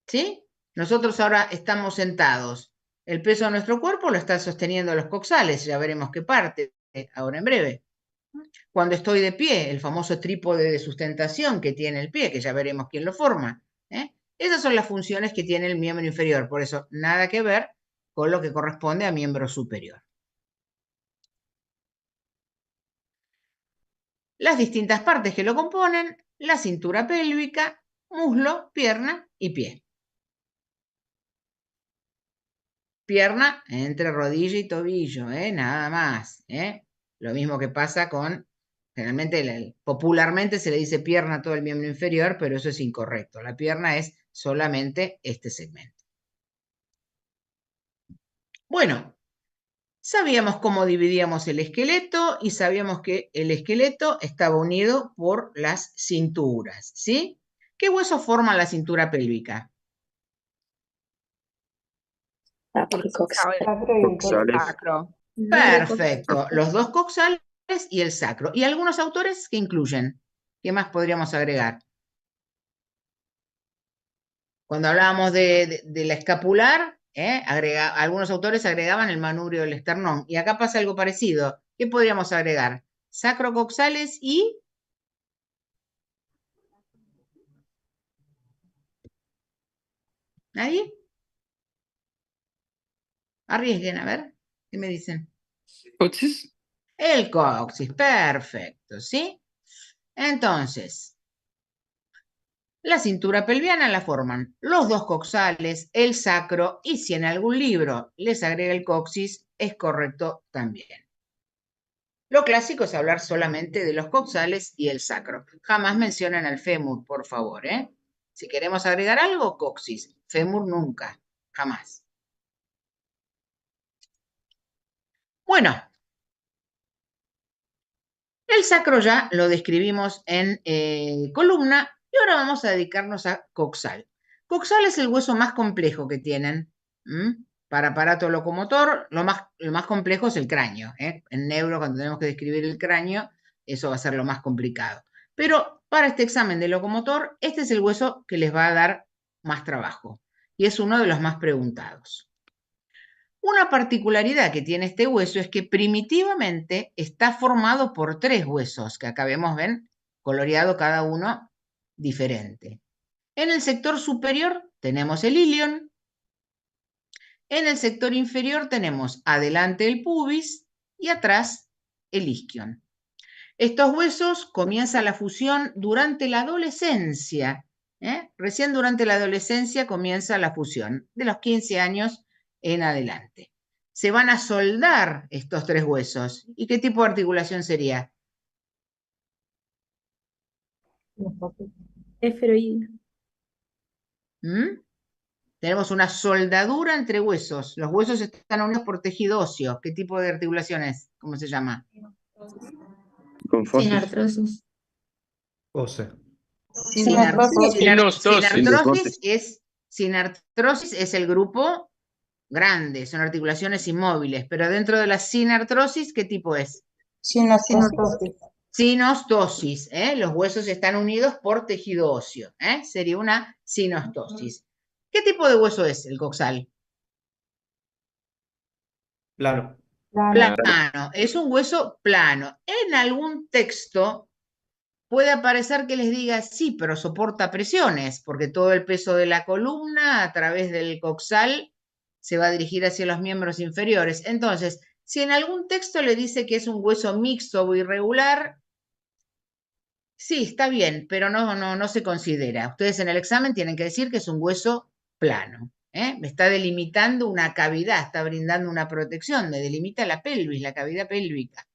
¿Sí? Nosotros ahora estamos sentados. El peso de nuestro cuerpo lo está sosteniendo los coxales, ya veremos qué parte, ahora en breve. Cuando estoy de pie, el famoso trípode de sustentación que tiene el pie, que ya veremos quién lo forma. Esas son las funciones que tiene el miembro inferior, por eso nada que ver con lo que corresponde a miembro superior. las distintas partes que lo componen, la cintura pélvica, muslo, pierna y pie. Pierna entre rodilla y tobillo, nada más. Lo mismo que pasa con, generalmente, popularmente se le dice pierna a todo el miembro inferior, pero eso es incorrecto. La pierna es solamente este segmento. Bueno, sabíamos cómo dividíamos el esqueleto y sabíamos que el esqueleto estaba unido por las cinturas, ¿sí? ¿Qué huesos forman la cintura pélvica? Sacro y coxal. Coxales. Sacro. Dale, Perfecto. Los dos coxales y el sacro. ¿Y algunos autores que incluyen? ¿Qué más podríamos agregar? Cuando hablábamos de la escapular, algunos autores agregaban el manubrio del esternón. Y acá pasa algo parecido. ¿Qué podríamos agregar? Sacrocoxales y... ¿Nadie? Arriesguen, a ver. ¿Qué me dicen? ¿Coxis? El coxis, perfecto, ¿sí? Entonces, la cintura pelviana la forman los dos coxales, el sacro, y si en algún libro les agrega el coxis, es correcto también. Lo clásico es hablar solamente de los coxales y el sacro. Jamás mencionen el fémur, por favor, ¿eh? Si queremos agregar algo, coxis. Fémur nunca, jamás. Bueno, el sacro ya lo describimos en columna y ahora vamos a dedicarnos a coxal. Coxal es el hueso más complejo que tienen. Para aparato locomotor, lo más complejo es el cráneo. En neuro, cuando tenemos que describir el cráneo, eso va a ser lo más complicado. Pero para este examen de locomotor, este es el hueso que les va a dar más trabajo y es uno de los más preguntados. Una particularidad que tiene este hueso es que primitivamente está formado por 3 huesos, que acá vemos, ven, coloreado cada uno diferente. En el sector superior tenemos el ilion. En el sector inferior tenemos adelante el pubis y atrás el isquion. Estos huesos comienza la fusión durante la adolescencia. Recién durante la adolescencia comienza la fusión, de los 15 años en adelante. Se van a soldar estos 3 huesos. ¿Y qué tipo de articulación sería? esferoidea. Tenemos una soldadura entre huesos. Los huesos están unidos por tejido óseo. ¿Qué tipo de articulación es? ¿Cómo se llama? Con fosis. Sinartrosis. Ósea. Sinartrosis es el grupo grande, son articulaciones inmóviles, pero dentro de la sinartrosis, ¿qué tipo es? Sinostosis, los huesos están unidos por tejido óseo, sería una sinostosis. ¿Qué tipo de hueso es el coxal? Plano. Plano, es un hueso plano. En algún texto puede aparecer que les diga, sí, pero soporta presiones, porque todo el peso de la columna a través del coxal se va a dirigir hacia los miembros inferiores. Entonces, si en algún texto le dice que es un hueso mixto o irregular, sí, está bien, pero no se considera. Ustedes en el examen tienen que decir que es un hueso plano. Me está delimitando una cavidad, está brindando una protección, me delimita la pelvis, la cavidad pélvica.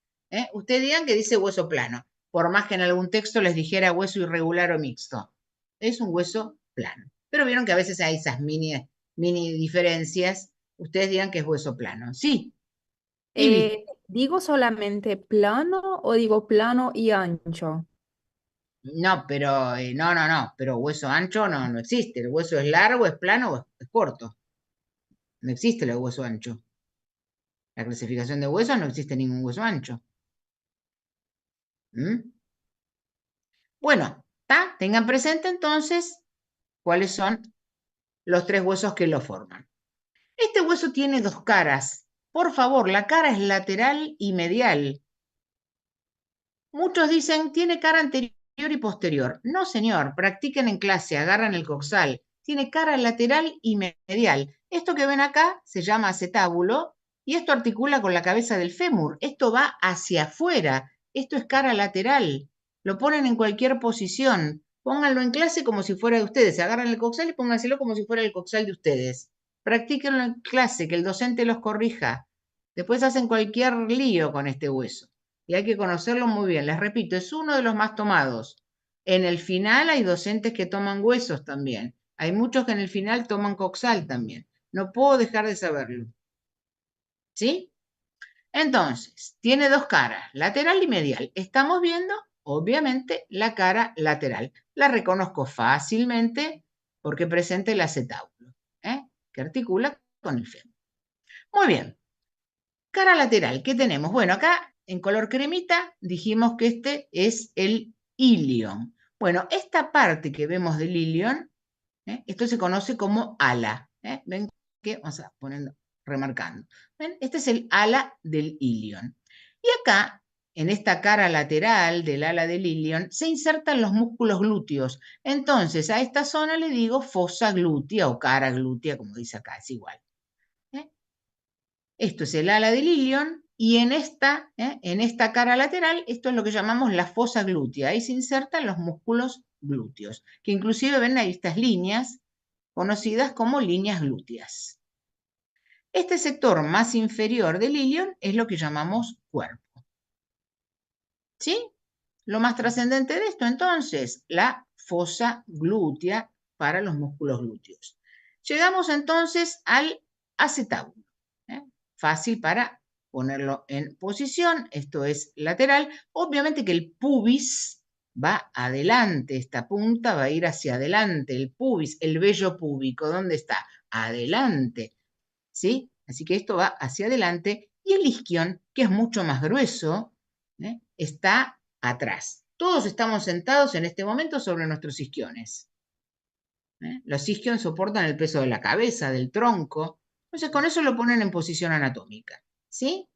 Ustedes digan que dice hueso plano, por más que en algún texto les dijera hueso irregular o mixto. Es un hueso plano. Pero vieron que a veces hay esas mini diferencias. Ustedes digan que es hueso plano. Sí. ¿Digo solamente plano o digo plano y ancho? No, pero no, pero hueso ancho no existe. El hueso es largo, es plano o es corto. No existe el hueso ancho. La clasificación de huesos no existe ningún hueso ancho. Bueno, tengan presente entonces cuáles son los 3 huesos que lo forman. Este hueso tiene 2 caras. Por favor, la cara es lateral y medial. Muchos dicen, tiene cara anterior y posterior. No, señor, practiquen en clase, agarran el coxal. Tiene cara lateral y medial. Esto que ven acá se llama acetábulo y esto articula con la cabeza del fémur. Esto va hacia afuera. Esto es cara lateral. Lo ponen en cualquier posición. Pónganlo en clase como si fuera de ustedes. Agarran el coxal y pónganselo como si fuera el coxal de ustedes. Practíquenlo en clase, que el docente los corrija. Después hacen cualquier lío con este hueso. Y hay que conocerlo muy bien. Les repito, es uno de los más tomados. En el final hay docentes que toman huesos también. Hay muchos que en el final toman coxal también. No puedo dejar de saberlo. ¿Sí? Entonces, tiene dos caras, lateral y medial. Estamos viendo, obviamente, la cara lateral. La reconozco fácilmente porque presenta el acetábulo, que articula con el fémur. Muy bien. Cara lateral, ¿qué tenemos? Bueno, acá en color cremita dijimos que este es el ilion. Bueno, esta parte que vemos del ilion, esto se conoce como ala. ¿Ven que vamos a poner remarcando? ¿Ven? Este es el ala del ilion. Y acá, en esta cara lateral del ala del ilion, se insertan los músculos glúteos. Entonces, a esta zona le digo fosa glútea o cara glútea, como dice acá, es igual. Esto es el ala del ilion y en esta cara lateral, esto es lo que llamamos la fosa glútea. Ahí se insertan los músculos glúteos, que inclusive ven ahí estas líneas conocidas como líneas glúteas. Este sector más inferior del ilion es lo que llamamos cuerpo. ¿Sí? Lo más trascendente de esto, entonces, la fosa glútea para los músculos glúteos. Llegamos entonces al acetábulo. Fácil para ponerlo en posición, esto es lateral. Obviamente que el pubis va adelante, esta punta va a ir hacia adelante, el pubis, el vello púbico, ¿dónde está? Adelante, ¿sí? Así que esto va hacia adelante y el isquion, que es mucho más grueso, está atrás. Todos estamos sentados en este momento sobre nuestros isquiones. Los isquion soportan el peso de la cabeza, del tronco. Entonces, con eso lo ponen en posición anatómica, ¿sí?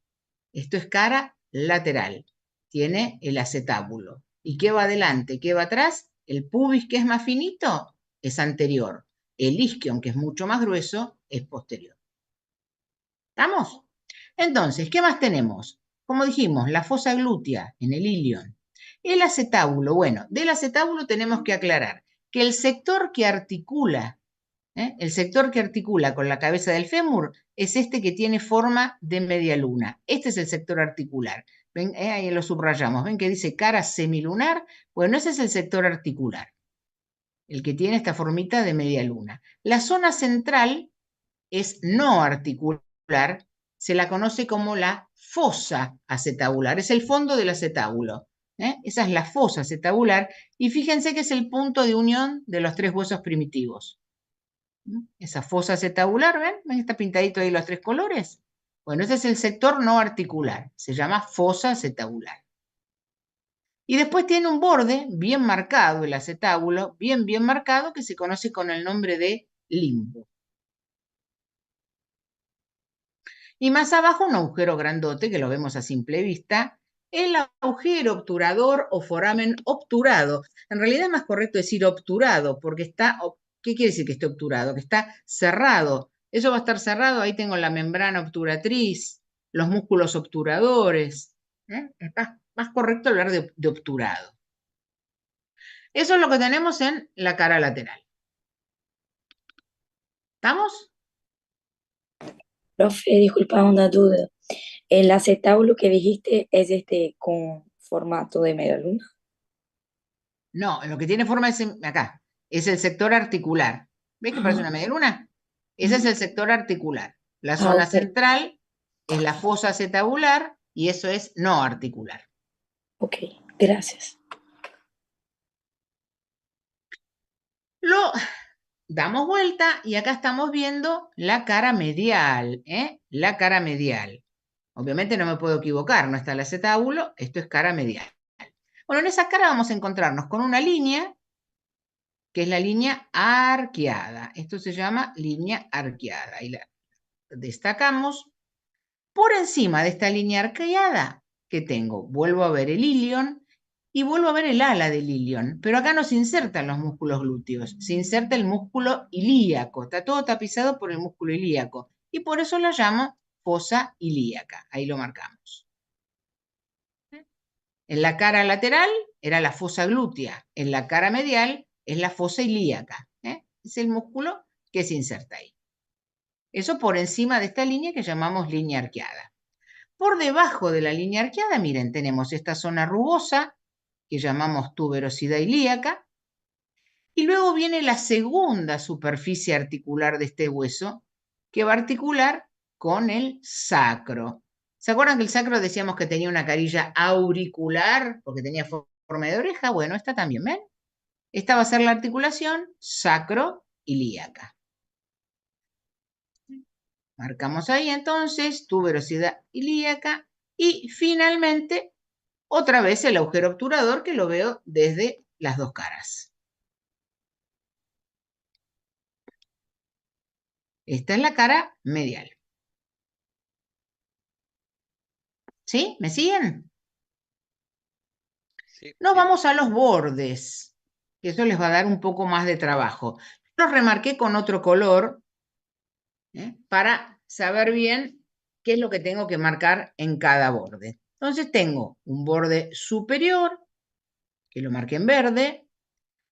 Esto es cara lateral. Tiene el acetábulo. ¿Y qué va adelante? ¿Qué va atrás? El pubis, que es más finito, es anterior. El isquion, que es mucho más grueso, es posterior. ¿Estamos? Entonces, ¿qué más tenemos? Como dijimos, la fosa glútea en el ilion. El acetábulo. Bueno, del acetábulo tenemos que aclarar que el sector que articula con la cabeza del fémur es este que tiene forma de media luna. Este es el sector articular. ¿Ven? Ahí lo subrayamos. ¿Ven que dice cara semilunar? Bueno, ese es el sector articular, el que tiene esta formita de media luna. La zona central es no articular, se la conoce como la fosa acetabular. Es el fondo del acetábulo. Esa es la fosa acetabular. Y fíjense que es el punto de unión de los tres huesos primitivos. Esa fosa acetabular, ¿ven? ¿Ven? Está pintadito ahí los tres colores. Bueno, ese es el sector no articular. Se llama fosa acetabular. Y después tiene un borde bien marcado, el acetábulo, bien marcado, que se conoce con el nombre de limbo. Y más abajo un agujero grandote, que lo vemos a simple vista, el agujero obturador o foramen obturado. En realidad es más correcto decir obturado, porque está... ¿Qué quiere decir que esté obturado? Que está cerrado. Eso va a estar cerrado, ahí tengo la membrana obturatriz, los músculos obturadores. Está más correcto hablar de obturado. Eso es lo que tenemos en la cara lateral. ¿Estamos? Profe, disculpa una duda. ¿El acetábulo que dijiste es con formato de media luna? No, lo que tiene forma es acá. Es el sector articular. ¿Ves que parece una media luna? Ese es el sector articular. La zona central es la fosa acetabular y eso es no articular. Ok, gracias. Lo damos vuelta y acá estamos viendo la cara medial, La cara medial. Obviamente no me puedo equivocar, no está el acetábulo, esto es cara medial. Bueno, en esa cara vamos a encontrarnos con una línea, que es la línea arqueada. Esto se llama línea arqueada. Ahí la destacamos. Por encima de esta línea arqueada, ¿qué tengo? Vuelvo a ver el ilion y vuelvo a ver el ala del ilion. Pero acá no se insertan los músculos glúteos, se inserta el músculo ilíaco. Está todo tapizado por el músculo ilíaco. Y por eso la llamo fosa ilíaca. Ahí lo marcamos. En la cara lateral era la fosa glútea. En la cara medial es la fosa ilíaca. Es el músculo que se inserta ahí. Eso por encima de esta línea que llamamos línea arqueada. Por debajo de la línea arqueada, miren, tenemos esta zona rugosa que llamamos tuberosidad ilíaca. Y luego viene la segunda superficie articular de este hueso, que va a articular con el sacro. ¿Se acuerdan que el sacro decíamos que tenía una carilla auricular porque tenía forma de oreja? Bueno, esta también, ¿ven? Esta va a ser la articulación sacro-ilíaca. Marcamos ahí entonces tuberosidad ilíaca y finalmente otra vez el agujero obturador que lo veo desde las dos caras. Esta es la cara medial. ¿Sí? ¿Me siguen? Sí, Nos sí. vamos a los bordes, que eso les va a dar un poco más de trabajo. Los remarqué con otro color para saber bien qué es lo que tengo que marcar en cada borde. Entonces tengo un borde superior, que lo marqué en verde,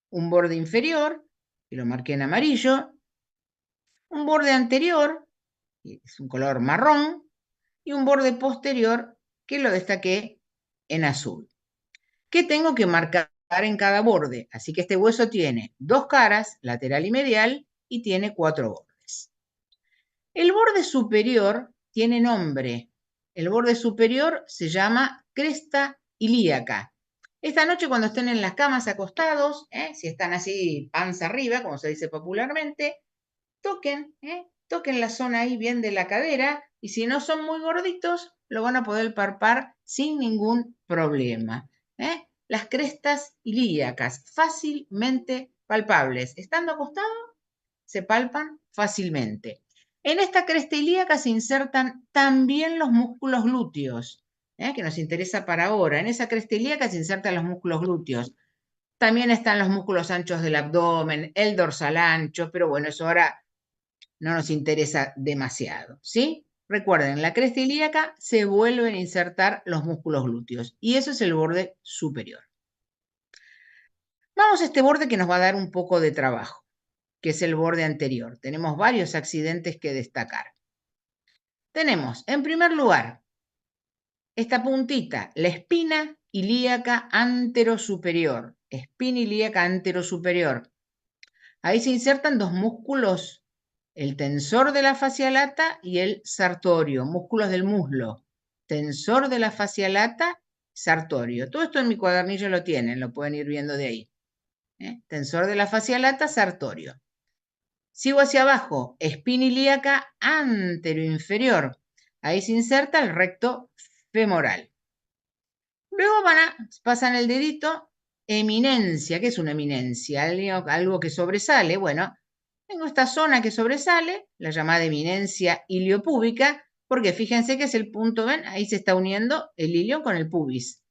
un borde inferior, que lo marqué en amarillo, un borde anterior, que es un color marrón, y un borde posterior, que lo destaqué en azul. ¿Qué tengo que marcar en cada borde? Así que este hueso tiene dos caras, lateral y medial, y tiene 4 bordes. El borde superior tiene nombre. El borde superior se llama cresta ilíaca. Esta noche cuando estén en las camas acostados, si están así panza arriba, como se dice popularmente, toquen la zona ahí bien de la cadera y si no son muy gorditos, lo van a poder palpar sin ningún problema. Las crestas ilíacas, fácilmente palpables. Estando acostado, se palpan fácilmente. En esta cresta ilíaca se insertan también los músculos glúteos, que nos interesa para ahora. En esa cresta ilíaca se insertan los músculos glúteos. También están los músculos anchos del abdomen, el dorsal ancho, pero bueno, eso ahora no nos interesa demasiado, ¿sí? Recuerden, en la cresta ilíaca se vuelven a insertar los músculos glúteos y eso es el borde superior. Vamos a este borde que nos va a dar un poco de trabajo, que es el borde anterior. Tenemos varios accidentes que destacar. Tenemos, en primer lugar, esta puntita, la espina ilíaca anterosuperior. Espina ilíaca anterosuperior. Ahí se insertan dos músculos, el tensor de la fascia lata y el sartorio, músculos del muslo. Tensor de la fascia lata, sartorio. Todo esto en mi cuadernillo lo tienen, lo pueden ir viendo de ahí. Tensor de la fascia lata, sartorio. Sigo hacia abajo, espina ilíaca anteroinferior. Ahí se inserta el recto femoral. Luego pasan el dedito, eminencia. ¿Qué es una eminencia? Algo que sobresale. Bueno, tengo esta zona que sobresale, la llamada eminencia iliopúbica, porque fíjense que es el punto, ¿ven? Ahí se está uniendo el ilio con el pubis.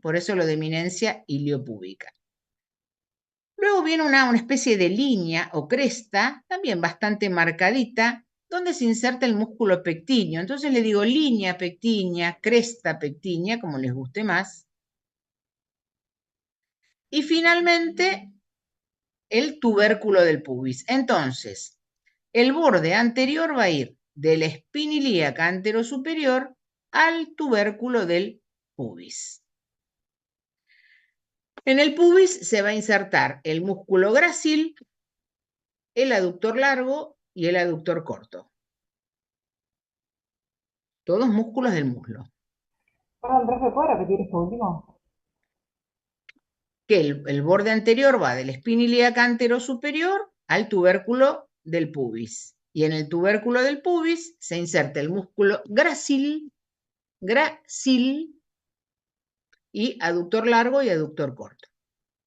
Por eso lo de eminencia iliopúbica. Luego viene una especie de línea o cresta, también bastante marcadita, donde se inserta el músculo pectíneo. Entonces le digo línea pectínea, cresta pectínea, como les guste más. Y finalmente, el tubérculo del pubis. Entonces, el borde anterior va a ir de la espina ilíaca anterosuperior al tubérculo del pubis. En el pubis se va a insertar el músculo grácil, el aductor largo y el aductor corto. Todos músculos del muslo. Perdón, profe, ¿puedo repetir esto último? Que el borde anterior va de la espina ilíaca anterosuperior al tubérculo del pubis. Y en el tubérculo del pubis se inserta el músculo grácil y aductor largo y aductor corto.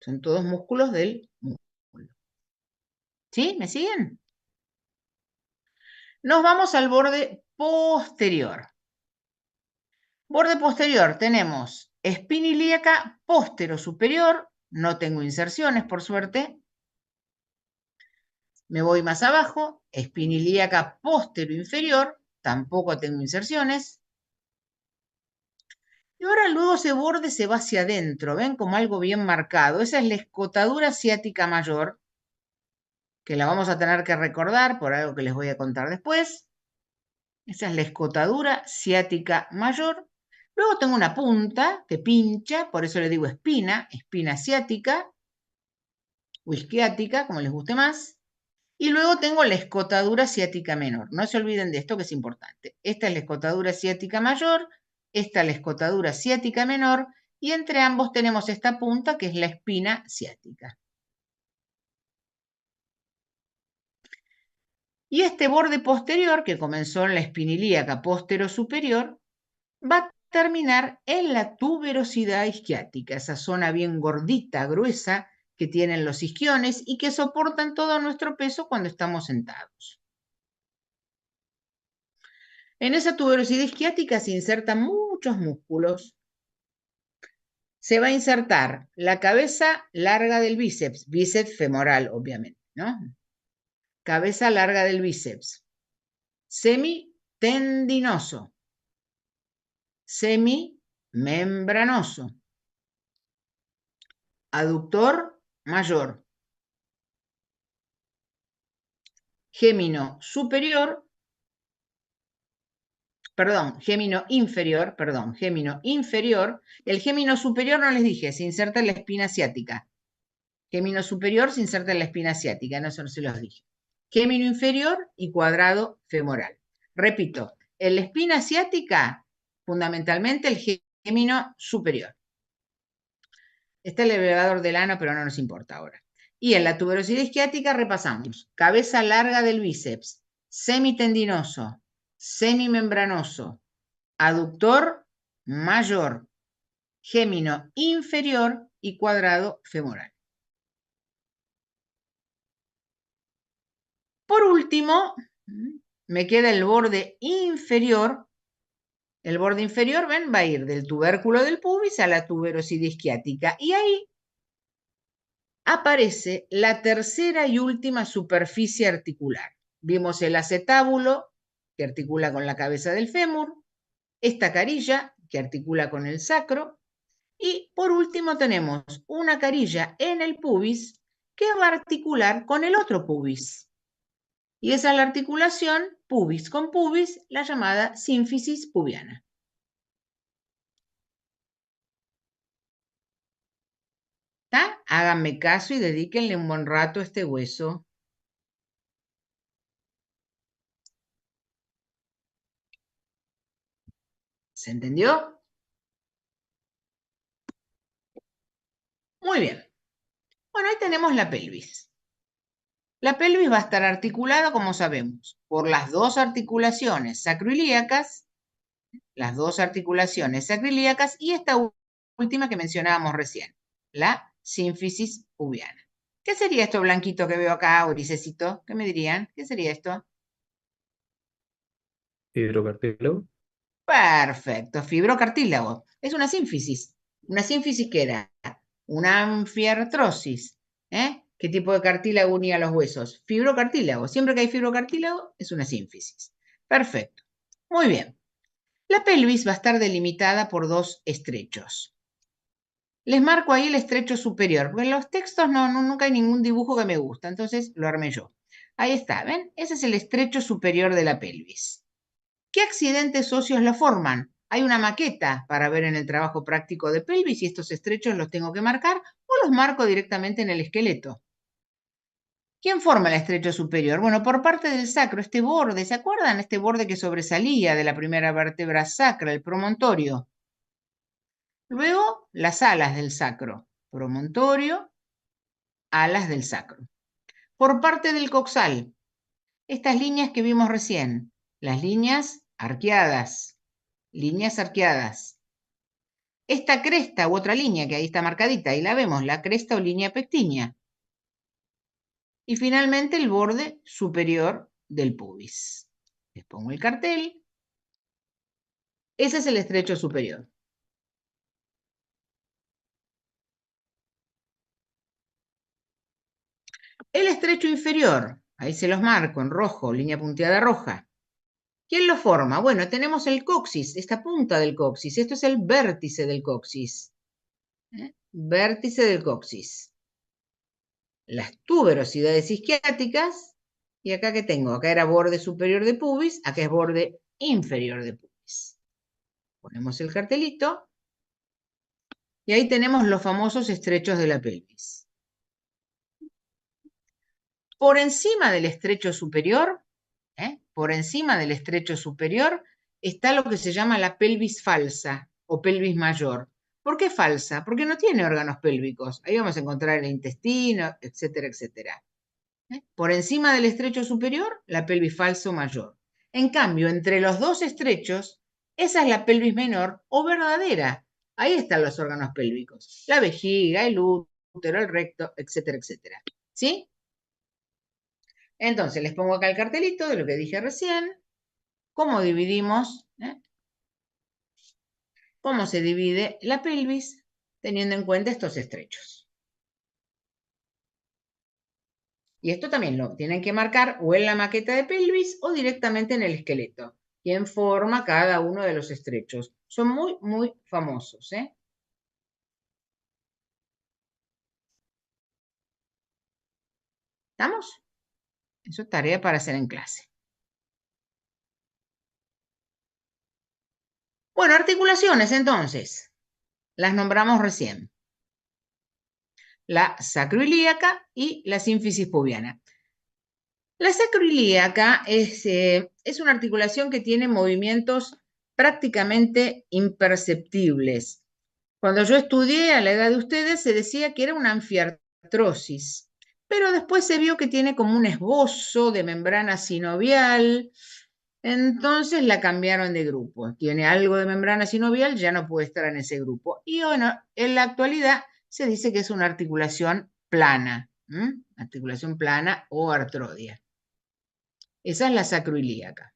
Son todos músculos del músculo. ¿Sí? ¿Me siguen? Nos vamos al borde posterior. Borde posterior tenemos espina ilíaca posterosuperior. No tengo inserciones, por suerte. Me voy más abajo, espina ilíaca posteroinferior. Tampoco tengo inserciones. Y ahora luego ese borde se va hacia adentro, ¿ven? Como algo bien marcado. Esa es la escotadura ciática mayor, que la vamos a tener que recordar por algo que les voy a contar después. Esa es la escotadura ciática mayor. Luego tengo una punta que pincha, por eso le digo espina ciática o isquiática, como les guste más. Y luego tengo la escotadura ciática menor. No se olviden de esto que es importante. Esta es la escotadura ciática mayor, esta es la escotadura ciática menor, y entre ambos tenemos esta punta que es la espina ciática. Y este borde posterior, que comenzó en la espinilíaca superior, va a terminar en la tuberosidad isquiática, esa zona bien gordita, gruesa, que tienen los isquiones y que soportan todo nuestro peso cuando estamos sentados. En esa tuberosidad isquiática se insertan muchos músculos. Se va a insertar la cabeza larga del bíceps, bíceps femoral, obviamente, ¿no? Cabeza larga del bíceps, semitendinoso, semimembranoso, aductor mayor, gémino superior, gémino inferior. El gémino superior no les dije, se inserta en la espina ciática. Gémino superior se inserta en la espina ciática, no se los dije. Gémino inferior y cuadrado femoral. Repito, en la espina ciática, fundamentalmente el gémino superior. Está el elevador del ano, pero no nos importa ahora. Y en la tuberosidad isquiática repasamos. Cabeza larga del bíceps, semitendinoso, semimembranoso, aductor mayor, gémino inferior y cuadrado femoral. Por último, me queda el borde inferior. El borde inferior, ven, va a ir del tubérculo del pubis a la tuberosidad isquiática. Y ahí aparece la tercera y última superficie articular. Vimos el acetábulo, que articula con la cabeza del fémur, esta carilla, que articula con el sacro, y por último tenemos una carilla en el pubis que va a articular con el otro pubis. Y esa es la articulación pubis con pubis, la llamada sínfisis pubiana. ¿Está? Háganme caso y dedíquenle un buen rato a este hueso. ¿Se entendió? Muy bien. Bueno, ahí tenemos la pelvis. La pelvis va a estar articulada, como sabemos, por las dos articulaciones sacroiliacas, y esta última que mencionábamos recién, la sínfisis pubiana. ¿Qué sería esto blanquito que veo acá, o grisecito? ¿Qué me dirían? ¿Qué sería esto? Fibrocartílago. Perfecto, fibrocartílago. Es una sínfisis. ¿Una sínfisis qué era? Una anfiartrosis. ¿Qué tipo de cartílago unía los huesos? Fibrocartílago. Siempre que hay fibrocartílago es una sínfisis. Perfecto. Muy bien. La pelvis va a estar delimitada por dos estrechos. Les marco ahí el estrecho superior, porque en los textos nunca hay ningún dibujo que me gusta, entonces lo armé yo. Ahí está, ¿ven? Ese es el estrecho superior de la pelvis. ¿Qué accidentes óseos lo forman? Hay una maqueta para ver en el trabajo práctico de pelvis y estos estrechos los tengo que marcar o los marco directamente en el esqueleto. ¿Quién forma el estrecho superior? Bueno, por parte del sacro, este borde, ¿se acuerdan? Este borde que sobresalía de la primera vértebra sacra, el promontorio. Luego, las alas del sacro, promontorio, alas del sacro. Por parte del coxal, estas líneas que vimos recién, las líneas arqueadas. Esta cresta u otra línea que ahí está marcadita, ahí la vemos, la cresta o línea pectínea. Y finalmente el borde superior del pubis. Les pongo el cartel. Ese es el estrecho superior. El estrecho inferior, ahí se los marco en rojo, línea punteada roja. ¿Quién lo forma? Bueno, tenemos el coxis, esta punta del coxis. Esto es el vértice del coxis. Vértice del coxis. Las tuberosidades isquiáticas. Y acá que tengo, acá era borde superior de pubis, acá es borde inferior de pubis. Ponemos el cartelito. Y ahí tenemos los famosos estrechos de la pelvis. Por encima del estrecho superior, por encima del estrecho superior, está lo que se llama la pelvis falsa o pelvis mayor. ¿Por qué falsa? Porque no tiene órganos pélvicos. Ahí vamos a encontrar el intestino, etcétera, etcétera. Por encima del estrecho superior, la pelvis falsa o mayor. En cambio, entre los dos estrechos, esa es la pelvis menor o verdadera. Ahí están los órganos pélvicos. La vejiga, el útero, el recto, etcétera, etcétera. ¿Sí? Entonces, les pongo acá el cartelito de lo que dije recién. ¿Cómo dividimos? ¿Cómo se divide la pelvis teniendo en cuenta estos estrechos? Y esto también lo tienen que marcar o en la maqueta de pelvis o directamente en el esqueleto. ¿Quién forma cada uno de los estrechos? Son muy, muy famosos, ¿Estamos? Eso es tarea para hacer en clase. Bueno, articulaciones entonces. Las nombramos recién. La sacroilíaca y la sínfisis pubiana. La sacroilíaca es una articulación que tiene movimientos prácticamente imperceptibles. Cuando yo estudié a la edad de ustedes se decía que era una anfiartrosis, pero después se vio que tiene como un esbozo de membrana sinovial, entonces la cambiaron de grupo. Tiene algo de membrana sinovial, ya no puede estar en ese grupo. Y bueno, en la actualidad se dice que es una articulación plana, articulación plana o artrodia. Esa es la sacroilíaca.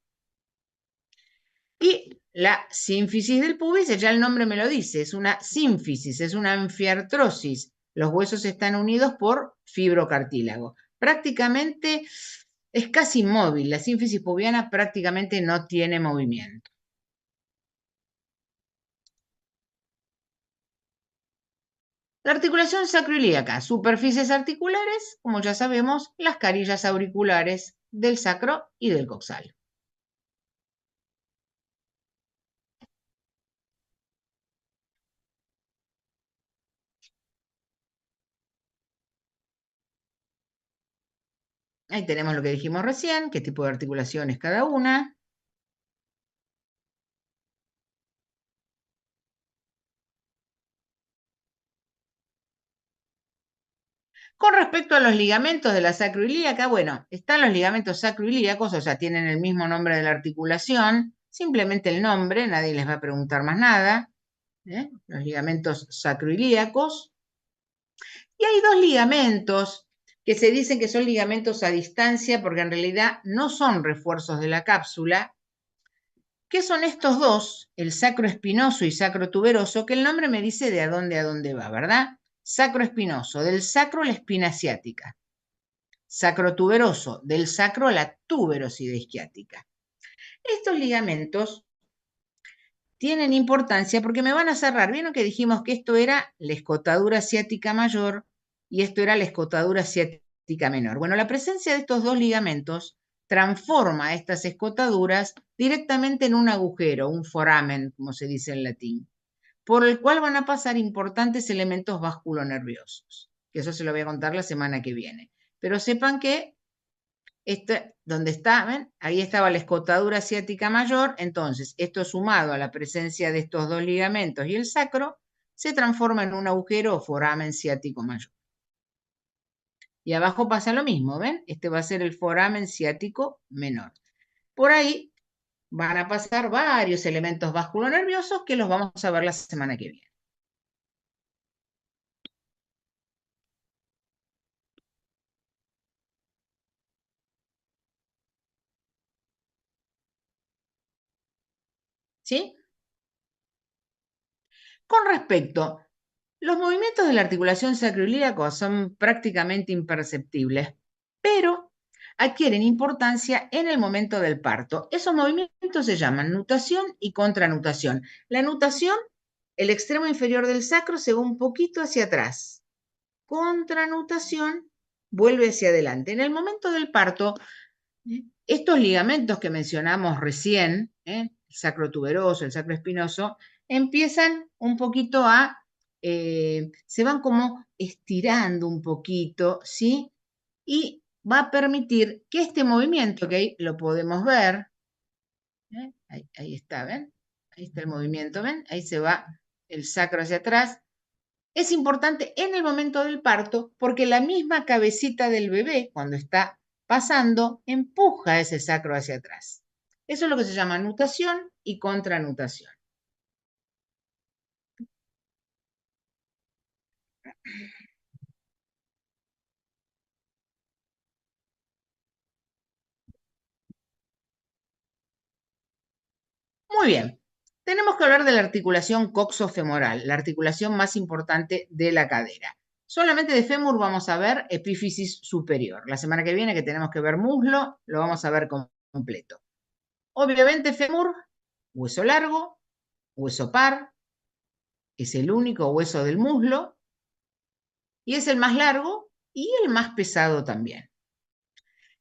Y la sínfisis del pubis, ya el nombre me lo dice, es una sínfisis, es una anfiartrosis. Los huesos están unidos por fibrocartílago. Prácticamente es casi inmóvil. La sínfisis pubiana prácticamente no tiene movimiento. La articulación sacroilíaca, superficies articulares, como ya sabemos, las carillas auriculares del sacro y del coxal. Ahí tenemos lo que dijimos recién, qué tipo de articulación es cada una. Con respecto a los ligamentos de la sacroilíaca, bueno, están los ligamentos sacroilíacos, o sea, tienen el mismo nombre de la articulación, simplemente el nombre, nadie les va a preguntar más nada. Los ligamentos sacroilíacos. Y hay dos ligamentos que se dicen que son ligamentos a distancia porque en realidad no son refuerzos de la cápsula. ¿Qué son estos dos? El sacroespinoso y sacrotuberoso, que el nombre me dice de a dónde va, ¿verdad? Sacroespinoso, del sacro a la espina ciática. Sacrotuberoso, del sacro a la tuberosidad isquiática. Estos ligamentos tienen importancia porque me van a cerrar. ¿Vieron que dijimos que esto era la escotadura ciática mayor y esto era la escotadura ciática menor? Bueno, la presencia de estos dos ligamentos transforma estas escotaduras directamente en un agujero, un foramen, como se dice en latín, por el cual van a pasar importantes elementos vasculonerviosos, que eso se lo voy a contar la semana que viene. Pero sepan que donde está, ¿ven? Ahí estaba la escotadura ciática mayor, entonces esto sumado a la presencia de estos dos ligamentos y el sacro, se transforma en un agujero o foramen ciático mayor. Y abajo pasa lo mismo, ¿ven? Este va a ser el foramen ciático menor. Por ahí van a pasar varios elementos vasculonerviosos que los vamos a ver la semana que viene. ¿Sí? Con respecto, los movimientos de la articulación sacroiliaca son prácticamente imperceptibles, pero adquieren importancia en el momento del parto. Esos movimientos se llaman nutación y contranutación. La nutación, el extremo inferior del sacro se va un poquito hacia atrás. Contranutación, vuelve hacia adelante. En el momento del parto, estos ligamentos que mencionamos recién, el sacro tuberoso, el sacro espinoso, empiezan un poquito se van como estirando un poquito, ¿sí? Y va a permitir que este movimiento, que ahí lo podemos ver, ahí está, ¿ven? Ahí está el movimiento, ¿ven? Ahí se va el sacro hacia atrás. Es importante en el momento del parto porque la misma cabecita del bebé, cuando está pasando, empuja ese sacro hacia atrás. Eso es lo que se llama nutación y contranutación. Muy bien. Tenemos que hablar de la articulación coxofemoral, la articulación más importante de la cadera. Solamente de fémur vamos a ver epífisis superior. La semana que viene, que tenemos que ver muslo, lo vamos a ver completo. Obviamente fémur, hueso largo, hueso par, es el único hueso del muslo y es el más largo y el más pesado también.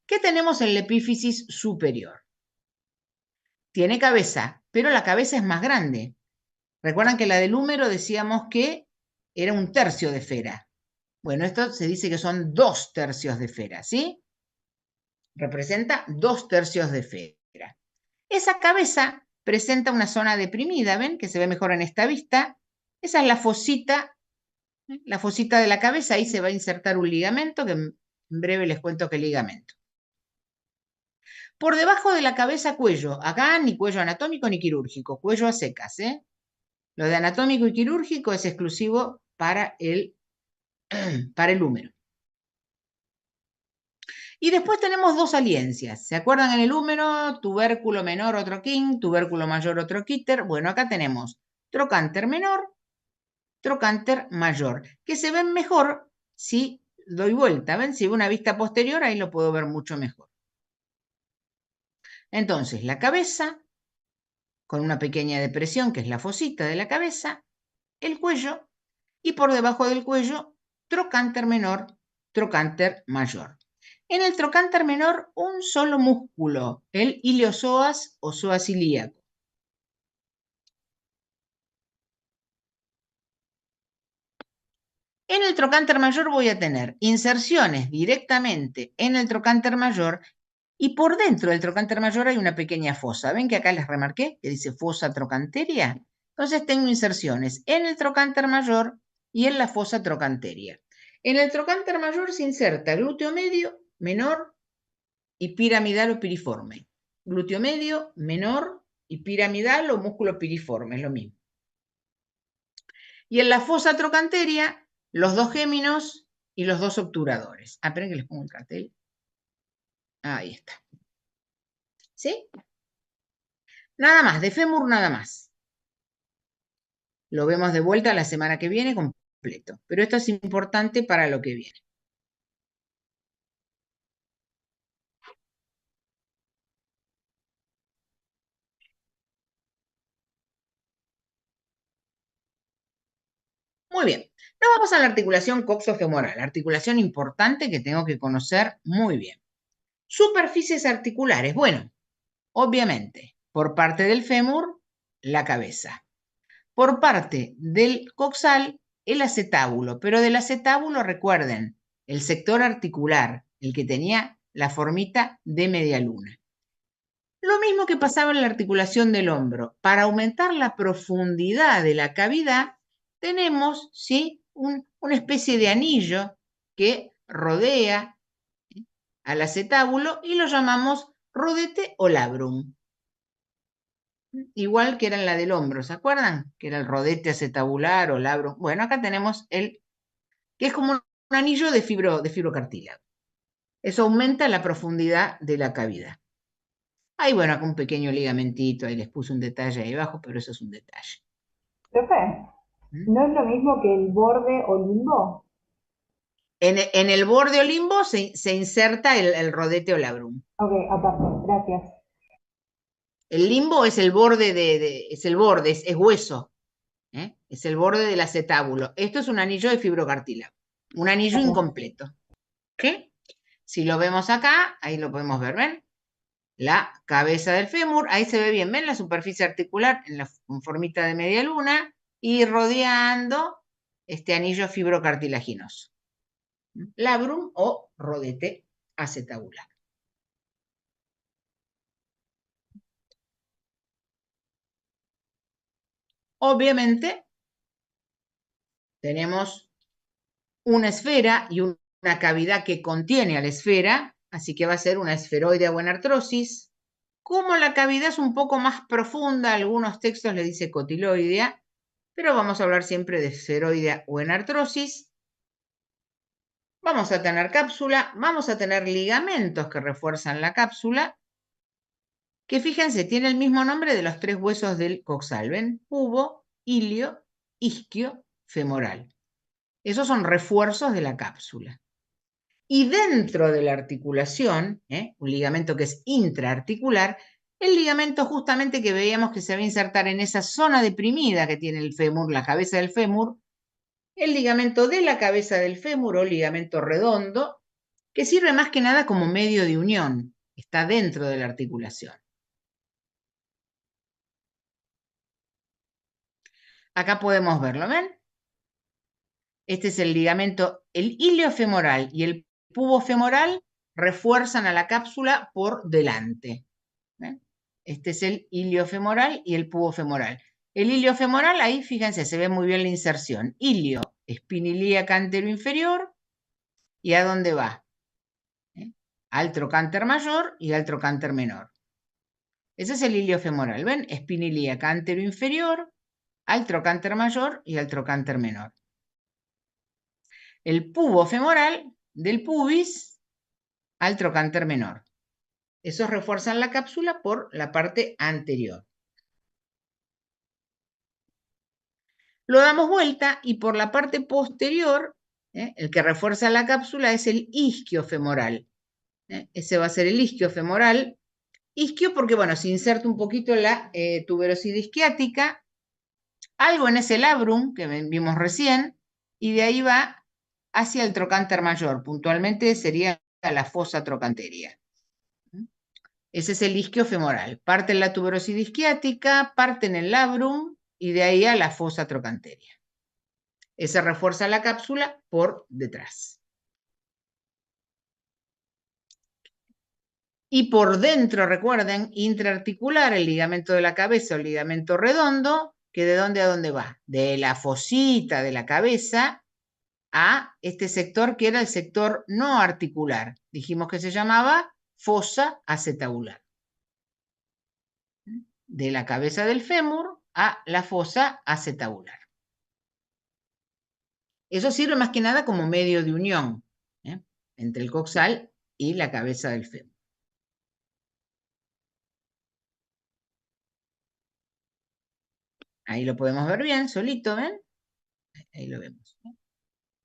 ¿Qué tenemos en la epífisis superior? Tiene cabeza, pero la cabeza es más grande. Recuerdan que la del húmero decíamos que era 1/3 de esfera. Bueno, esto se dice que son 2/3 de esfera, ¿sí? Representa 2/3 de esfera. Esa cabeza presenta una zona deprimida, ¿ven? Que se ve mejor en esta vista. Esa es la fosita de la cabeza. Ahí se va a insertar un ligamento, que en breve les cuento qué ligamento. Por debajo de la cabeza, cuello. Acá ni cuello anatómico ni quirúrgico, cuello a secas, ¿eh? Lo de anatómico y quirúrgico es exclusivo para el húmero. Y después tenemos 2 aliencias. ¿Se acuerdan en el húmero? Tubérculo menor o troquín, tubérculo mayor o troquíter. Bueno, acá tenemos trocánter menor, trocánter mayor, que se ven mejor si doy vuelta. ¿Ven? Si veo una vista posterior, ahí lo puedo ver mucho mejor. Entonces, la cabeza, con una pequeña depresión, que es la fosita de la cabeza, el cuello, y por debajo del cuello, trocánter menor, trocánter mayor. En el trocánter menor, un solo músculo, el iliosoas o psoas ilíaco. En el trocánter mayor voy a tener inserciones directamente en el trocánter mayor y por dentro del trocánter mayor hay una pequeña fosa. ¿Ven que acá les remarqué que dice fosa trocanteria? Entonces tengo inserciones en el trocánter mayor y en la fosa trocanteria. En el trocánter mayor se inserta glúteo medio, menor y piramidal o piriforme. Glúteo medio, menor y piramidal o músculo piriforme, es lo mismo. Y en la fosa trocanteria, los 2 géminos y los 2 obturadores. Esperen que les pongo el cartel. Ahí está. ¿Sí? Nada más, de fémur nada más. Lo vemos de vuelta la semana que viene completo. Pero esto es importante para lo que viene. Muy bien. Nos vamos a la articulación coxofemoral, la articulación importante que tengo que conocer muy bien. Superficies articulares. Bueno, obviamente, por parte del fémur, la cabeza. Por parte del coxal, el acetábulo. Pero del acetábulo, recuerden, el sector articular, el que tenía la formita de media luna. Lo mismo que pasaba en la articulación del hombro. Para aumentar la profundidad de la cavidad, tenemos, ¿sí?, una especie de anillo que rodea al acetábulo y lo llamamos rodete o labrum. Igual que era en la del hombro, ¿se acuerdan? Que era el rodete acetabular o labrum. Bueno, acá tenemos que es como un anillo de fibrocartílago. Eso aumenta la profundidad de la cavidad. Ahí, bueno, acá un pequeño ligamentito, ahí les puse un detalle ahí abajo, pero eso es un detalle. Profe, ¿no es lo mismo que el borde o limbo? En el borde o limbo se inserta el rodete o labrum. Ok, aparte, gracias. El limbo es el borde es hueso, ¿eh? Es el borde del acetábulo. Esto es un anillo de fibrocartílago, un anillo Gracias. incompleto. ¿Ok? Si lo vemos acá, ahí lo podemos ver, ¿ven? La cabeza del fémur, ahí se ve bien, ¿ven? La superficie articular en formita de media luna y rodeando este anillo fibrocartilaginoso. Labrum o rodete acetabular. Obviamente, tenemos una esfera y una cavidad que contiene a la esfera, así que va a ser una esferoide o en artrosis. Como la cavidad es un poco más profunda, algunos textos le dice cotiloidea, pero vamos a hablar siempre de esferoidea o en artrosis. Vamos a tener cápsula, vamos a tener ligamentos que refuerzan la cápsula, que fíjense, tiene el mismo nombre de los tres huesos del coxal, ¿ven? Pubo, ilio, isquio, femoral. Esos son refuerzos de la cápsula. Y dentro de la articulación, un ligamento que es intraarticular, el ligamento justamente que veíamos que se va a insertar en esa zona deprimida que tiene el fémur, la cabeza del fémur, el ligamento de la cabeza del fémur o ligamento redondo, que sirve más que nada como medio de unión, está dentro de la articulación. Acá podemos verlo, ¿ven? Este es el ligamento, el iliofemoral y el pubofemoral refuerzan a la cápsula por delante. ¿Ven? Este es el iliofemoral y el pubofemoral. El iliofemoral, ahí fíjense, se ve muy bien la inserción. Ilio, espina ilíaca anteroinferior, ¿y a dónde va? Al trocánter mayor y al trocánter menor. Ese es el iliofemoral, ¿ven? Espina ilíaca anteroinferior, al trocánter mayor y al trocánter menor. El pubo femoral del pubis al trocánter menor. Esos refuerzan la cápsula por la parte anterior. Lo damos vuelta y por la parte posterior, el que refuerza la cápsula es el isquio femoral. Ese va a ser el isquio femoral. Isquio porque, bueno, se inserta un poquito la tuberosidad isquiática, algo en ese labrum que vimos recién, y de ahí va hacia el trocánter mayor. Puntualmente sería la fosa trocanteria. Ese es el isquio femoral. Parte en la tuberosidad isquiática, parte en el labrum y de ahí a la fosa trocanteria. Ese refuerza la cápsula por detrás. Y por dentro, recuerden, intraarticular, el ligamento de la cabeza o el ligamento redondo, que ¿de dónde a dónde va? De la fosita de la cabeza a este sector que era el sector no articular. Dijimos que se llamaba fosa acetabular. De la cabeza del fémur a la fosa acetabular. Eso sirve más que nada como medio de unión entre el coxal y la cabeza del fémur. Ahí lo podemos ver bien, solito, ¿ven? Ahí lo vemos.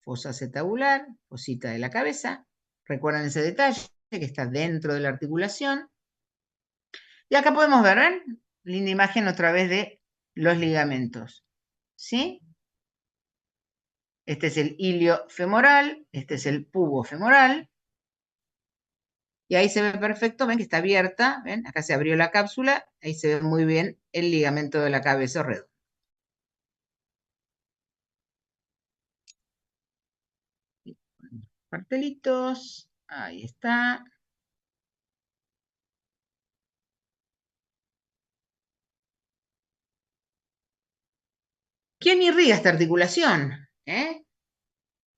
Fosa acetabular, fosita de la cabeza. Recuerden ese detalle que está dentro de la articulación. Y acá podemos ver, ¿ven? Linda imagen otra vez de los ligamentos. ¿Sí? Este es el ilio femoral, este es el pubo femoral. Y ahí se ve perfecto, ven que está abierta, ven, acá se abrió la cápsula, ahí se ve muy bien el ligamento de la cabeza redondo. Cartelitos, ahí está. ¿Quién irriga esta articulación?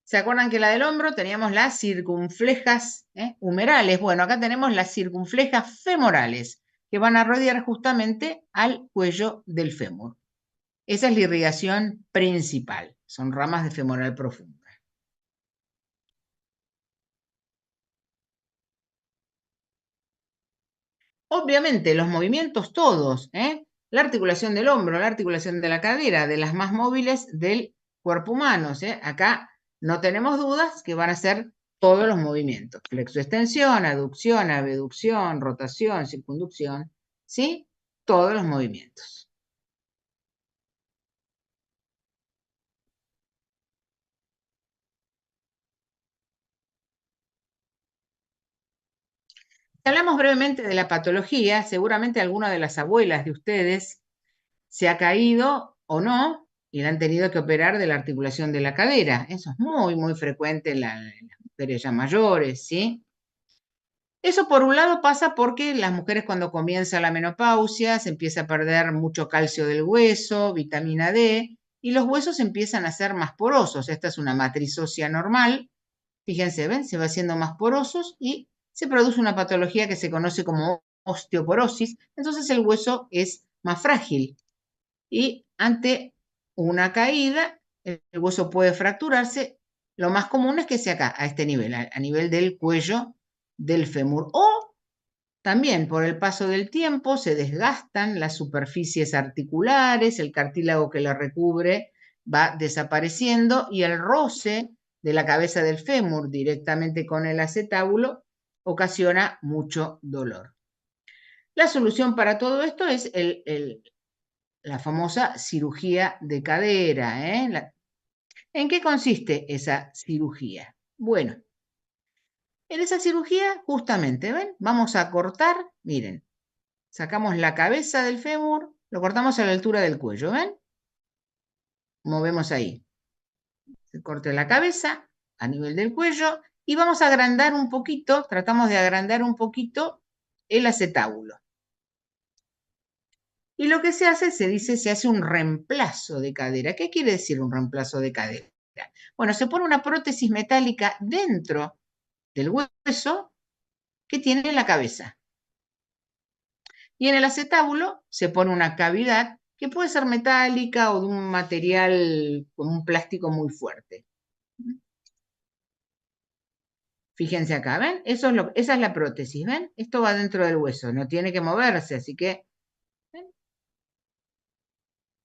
¿Se acuerdan que la del hombro teníamos las circunflejas humerales? Bueno, acá tenemos las circunflejas femorales, que van a rodear justamente al cuello del fémur. Esa es la irrigación principal, son ramas de femoral profunda. Obviamente, los movimientos todos, la articulación del hombro, la articulación de la cadera, de las más móviles del cuerpo humano. Acá no tenemos dudas que van a ser todos los movimientos. Flexoextensión, aducción, abducción, rotación, circunducción, ¿sí? Todos los movimientos. Hablamos brevemente de la patología. Seguramente alguna de las abuelas de ustedes se ha caído o no y le han tenido que operar de la articulación de la cadera. Eso es muy, muy frecuente en las mujeres ya mayores, ¿sí? Eso por un lado pasa porque las mujeres cuando comienza la menopausia se empieza a perder mucho calcio del hueso, vitamina D, y los huesos empiezan a ser más porosos. Esta es una matriz ósea normal. Fíjense, ¿ven? Se va haciendo más porosos y se produce una patología que se conoce como osteoporosis. Entonces el hueso es más frágil y ante una caída el hueso puede fracturarse. Lo más común es que sea acá, a este nivel, a nivel del cuello del fémur. O también por el paso del tiempo se desgastan las superficies articulares, el cartílago que lo recubre va desapareciendo y el roce de la cabeza del fémur directamente con el acetábulo ocasiona mucho dolor. La solución para todo esto es la famosa cirugía de cadera, ¿eh? ¿En qué consiste esa cirugía? Bueno, en esa cirugía, justamente, ¿ven? Vamos a cortar, miren, sacamos la cabeza del fémur, lo cortamos a la altura del cuello, ¿ven? Movemos ahí. Se corta la cabeza a nivel del cuello y vamos a agrandar un poquito, tratamos de agrandar un poquito el acetábulo. Y lo que se hace, se hace un reemplazo de cadera. ¿Qué quiere decir un reemplazo de cadera? Bueno, se pone una prótesis metálica dentro del hueso que tiene la cabeza. Y en el acetábulo se pone una cavidad que puede ser metálica o de un material con un plástico muy fuerte. Fíjense acá, ¿ven? Esa es la prótesis, ¿ven? Esto va dentro del hueso, no tiene que moverse, así que... ¿ven?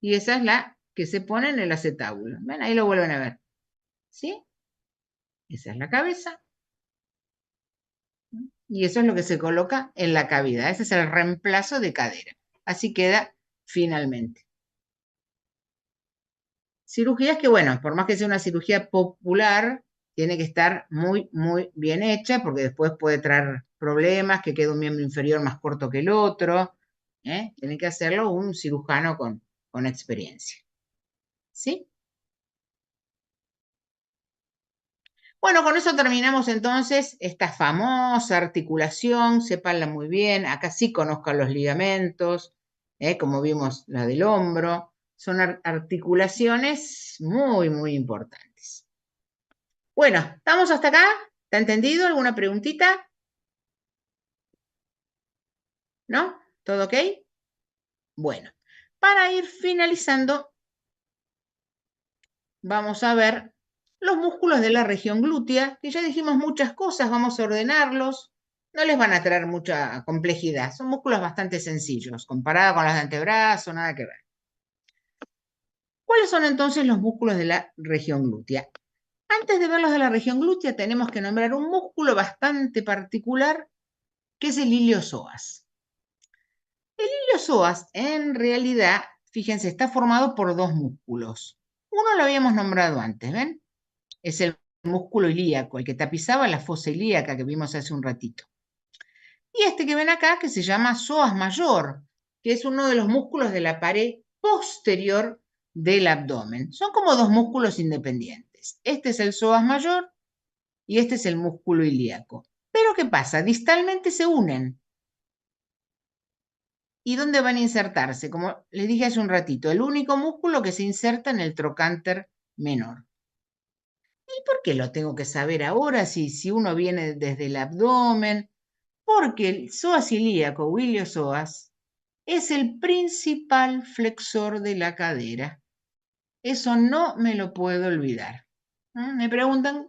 Y esa es la que se pone en el acetábulo. ¿Ven? Ahí lo vuelven a ver. ¿Sí? Esa es la cabeza. Y eso es lo que se coloca en la cavidad. Ese es el reemplazo de cadera. Así queda finalmente. Cirugías que, bueno, por más que sea una cirugía popular, tiene que estar muy, muy bien hecha porque después puede traer problemas, que quede un miembro inferior más corto que el otro. Tiene que hacerlo un cirujano con experiencia. ¿Sí? Bueno, con eso terminamos entonces esta famosa articulación, sépanla muy bien, acá sí conozcan los ligamentos, como vimos la del hombro, son articulaciones muy, muy importantes. Bueno, ¿estamos hasta acá? ¿Está entendido? ¿Alguna preguntita? ¿No? ¿Todo ok? Bueno, para ir finalizando, vamos a ver los músculos de la región glútea, que ya dijimos muchas cosas, vamos a ordenarlos. No les van a traer mucha complejidad, son músculos bastante sencillos, comparado con los de antebrazo, nada que ver. ¿Cuáles son entonces los músculos de la región glútea? Antes de ver los de la región glútea, tenemos que nombrar un músculo bastante particular, que es el iliosoas. El iliosoas, en realidad, fíjense, está formado por dos músculos. Uno lo habíamos nombrado antes, ¿ven? Es el músculo ilíaco, el que tapizaba la fosa ilíaca que vimos hace un ratito. Y este que ven acá, que se llama psoas mayor, que es uno de los músculos de la pared posterior del abdomen. Son como dos músculos independientes. Este es el psoas mayor y este es el músculo ilíaco. Pero ¿qué pasa? Distalmente se unen. ¿Y dónde van a insertarse? Como les dije hace un ratito, el único músculo que se inserta en el trocánter menor. ¿Y por qué lo tengo que saber ahora si uno viene desde el abdomen? Porque el psoas ilíaco o iliosoas es el principal flexor de la cadera. Eso no me lo puedo olvidar. Me preguntan,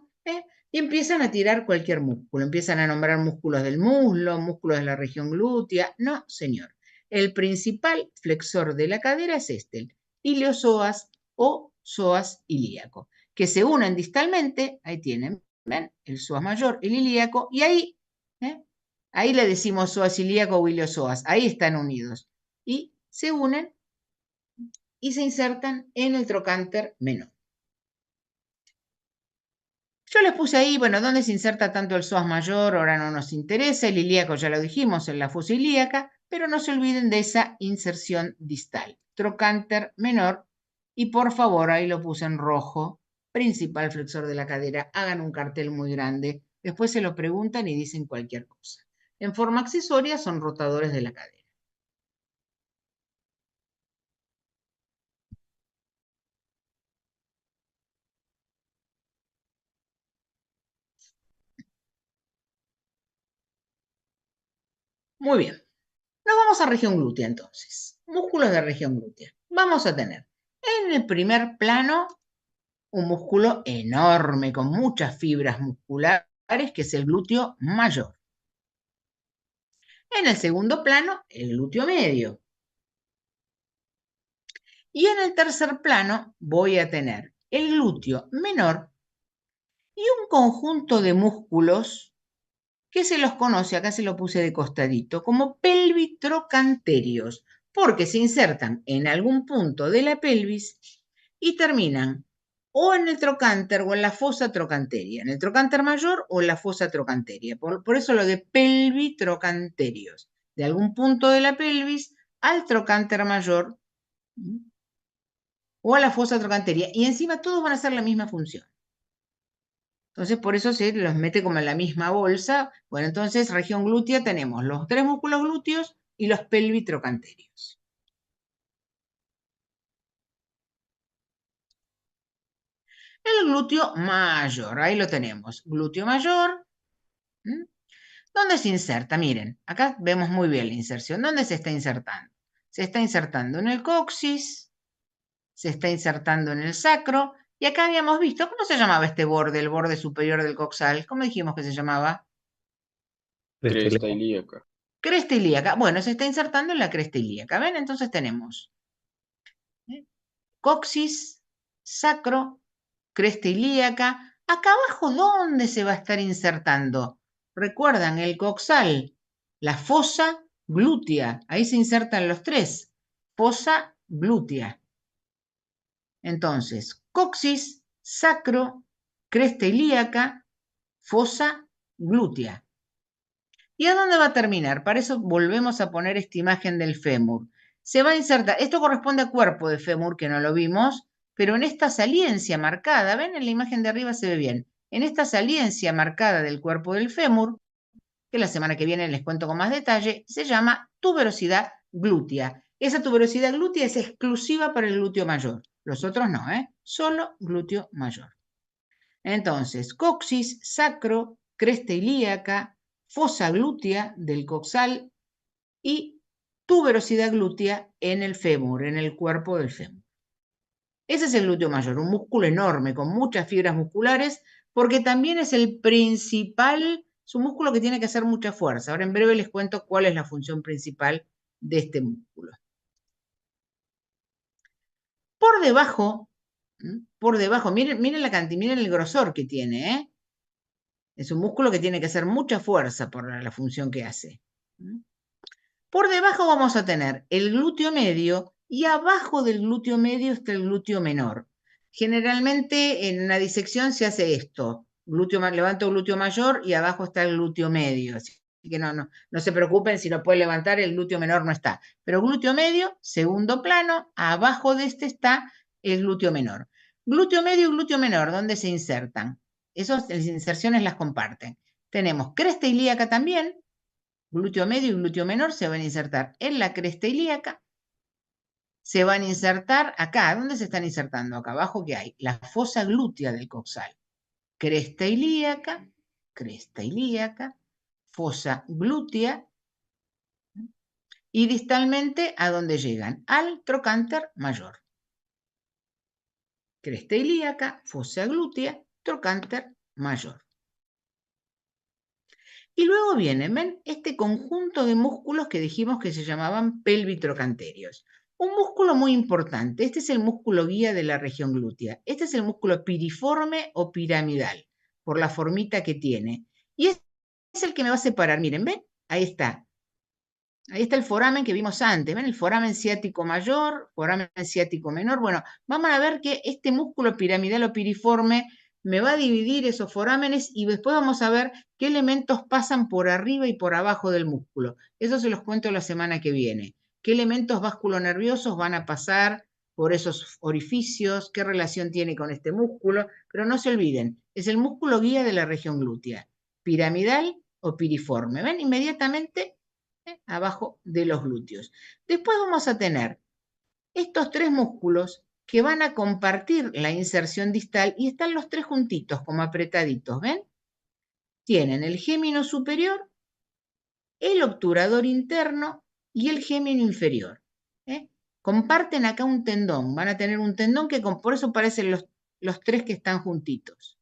y empiezan a tirar cualquier músculo. Empiezan a nombrar músculos del muslo, músculos de la región glútea. No, señor. El principal flexor de la cadera es este, el iliosoas o psoas ilíaco. que se unen distalmente, ahí tienen, ¿ven? El psoas mayor, el ilíaco, y ahí, ahí le decimos psoas ilíaco o iliosoas, ahí están unidos, y se unen y se insertan en el trocánter menor. Yo les puse ahí, bueno, ¿dónde se inserta tanto el psoas mayor? Ahora no nos interesa, el ilíaco ya lo dijimos, en la fosa ilíaca, pero no se olviden de esa inserción distal, trocánter menor, y por favor, ahí lo puse en rojo, principal flexor de la cadera, hagan un cartel muy grande, después se lo preguntan y dicen cualquier cosa. En forma accesoria son rotadores de la cadera. Muy bien. Nos vamos a región glútea entonces. Músculos de región glútea. Vamos a tener en el primer plano un músculo enorme con muchas fibras musculares que es el glúteo mayor. En el segundo plano, el glúteo medio. Y en el tercer plano voy a tener el glúteo menor y un conjunto de músculos que se los conoce, acá se lo puse de costadito, como pelvitrocanterios, porque se insertan en algún punto de la pelvis y terminan o en el trocánter o en la fosa trocanteria, en el trocánter mayor o en la fosa trocanteria. Por eso lo de pelvitrocanterios, de algún punto de la pelvis al trocánter mayor o a la fosa trocanteria, y encima todos van a hacer la misma función. Entonces, por eso se los mete como en la misma bolsa. Bueno, entonces, región glútea tenemos los 3 músculos glúteos y los pelvitrocanterios. El glúteo mayor, ahí lo tenemos. Glúteo mayor. ¿Dónde se inserta? Miren, acá vemos muy bien la inserción. ¿Dónde se está insertando? Se está insertando en el coxis, se está insertando en el sacro, y acá habíamos visto, ¿cómo se llamaba este borde, el borde superior del coxal? ¿Cómo dijimos que se llamaba? Cresta ilíaca. Cresta ilíaca. Bueno, se está insertando en la cresta ilíaca. ¿Ven? Entonces tenemos coxis, sacro, cresta ilíaca. Acá abajo, ¿dónde se va a estar insertando? ¿Recuerdan el coxal? La fosa glútea. Ahí se insertan los 3. Fosa glútea. Entonces, coxis, sacro, cresta ilíaca, fosa glútea. ¿Y a dónde va a terminar? Para eso volvemos a poner esta imagen del fémur. Se va a insertar, esto corresponde a cuerpo de fémur, que no lo vimos, pero en esta saliencia marcada, ¿ven? En la imagen de arriba se ve bien. En esta saliencia marcada del cuerpo del fémur, que la semana que viene les cuento con más detalle, se llama tuberosidad glútea. Esa tuberosidad glútea es exclusiva para el glúteo mayor. Los otros no, solo glúteo mayor. Entonces, coxis, sacro, cresta ilíaca, fosa glútea del coxal y tuberosidad glútea en el fémur, en el cuerpo del fémur. Ese es el glúteo mayor, un músculo enorme con muchas fibras musculares, porque también es el principal, es un músculo que tiene que hacer mucha fuerza. Ahora en breve les cuento cuál es la función principal de este músculo. Por debajo, miren la cantidad, miren el grosor que tiene, Es un músculo que tiene que hacer mucha fuerza por la función que hace. Por debajo vamos a tener el glúteo medio y abajo del glúteo medio está el glúteo menor. Generalmente en una disección se hace esto. Levanto el glúteo mayor y abajo está el glúteo medio. Así que no se preocupen si lo puede levantar, el glúteo menor no está. Pero glúteo medio, segundo plano, abajo de este está el glúteo menor. Glúteo medio y glúteo menor, ¿dónde se insertan? Esas inserciones las comparten. Tenemos cresta ilíaca también. Glúteo medio y glúteo menor se van a insertar en la cresta ilíaca. Se van a insertar acá. ¿Dónde se están insertando? Acá abajo, ¿qué hay? La fosa glútea del coxal. Cresta ilíaca, fosa glútea. Y distalmente, ¿a dónde llegan? Al trocánter mayor. Cresta ilíaca, fosa glútea, trocánter mayor. Y luego viene, ¿ven? Este conjunto de músculos que dijimos que se llamaban pelvitrocanterios. Un músculo muy importante, este es el músculo guía de la región glútea. Este es el músculo piriforme o piramidal, por la formita que tiene. Y es el que me va a separar, miren, ¿ven? Ahí está. Ahí está el foramen que vimos antes, ¿ven? El foramen ciático mayor, foramen ciático menor. Bueno, vamos a ver que este músculo piramidal o piriforme me va a dividir esos forámenes y después vamos a ver qué elementos pasan por arriba y por abajo del músculo. Eso se los cuento la semana que viene. ¿Qué elementos vasculonerviosos van a pasar por esos orificios? ¿Qué relación tiene con este músculo? Pero no se olviden, es el músculo guía de la región glútea, piramidal o piriforme. ¿Ven? Inmediatamente abajo de los glúteos. Después vamos a tener estos tres músculos que van a compartir la inserción distal y están los tres juntitos, como apretaditos, ¿ven? Tienen el gémino superior, el obturador interno y el gémino inferior. Comparten acá un tendón, van a tener un tendón que por eso parecen los tres que están juntitos.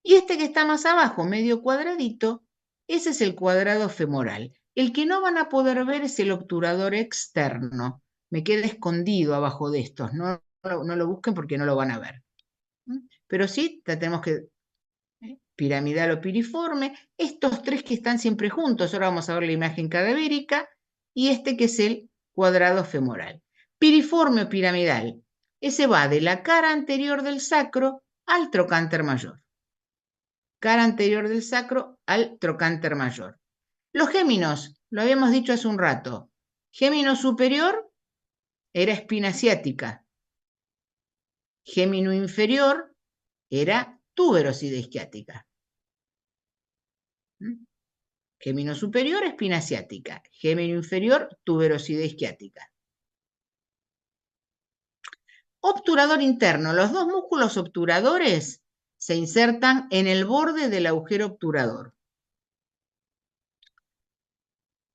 Y este que está más abajo, medio cuadradito, ese es el cuadrado femoral. El que no van a poder ver es el obturador externo. Me queda escondido abajo de estos. No lo busquen porque no lo van a ver. Pero sí, tenemos que... piramidal o piriforme. Estos tres que están siempre juntos. Ahora vamos a ver la imagen cadavérica. Y este que es el cuadrado femoral. Piriforme o piramidal. Ese va de la cara anterior del sacro al trocánter mayor. Cara anterior del sacro al trocánter mayor. Los géminos, lo habíamos dicho hace un rato. Gémino superior era espina ciática. Gémino inferior era tuberosidea isquiática. Gémino superior, espina ciática. Gémino inferior, tuberosidea isquiática. Obturador interno. Los dos músculos obturadores se insertan en el borde del agujero obturador.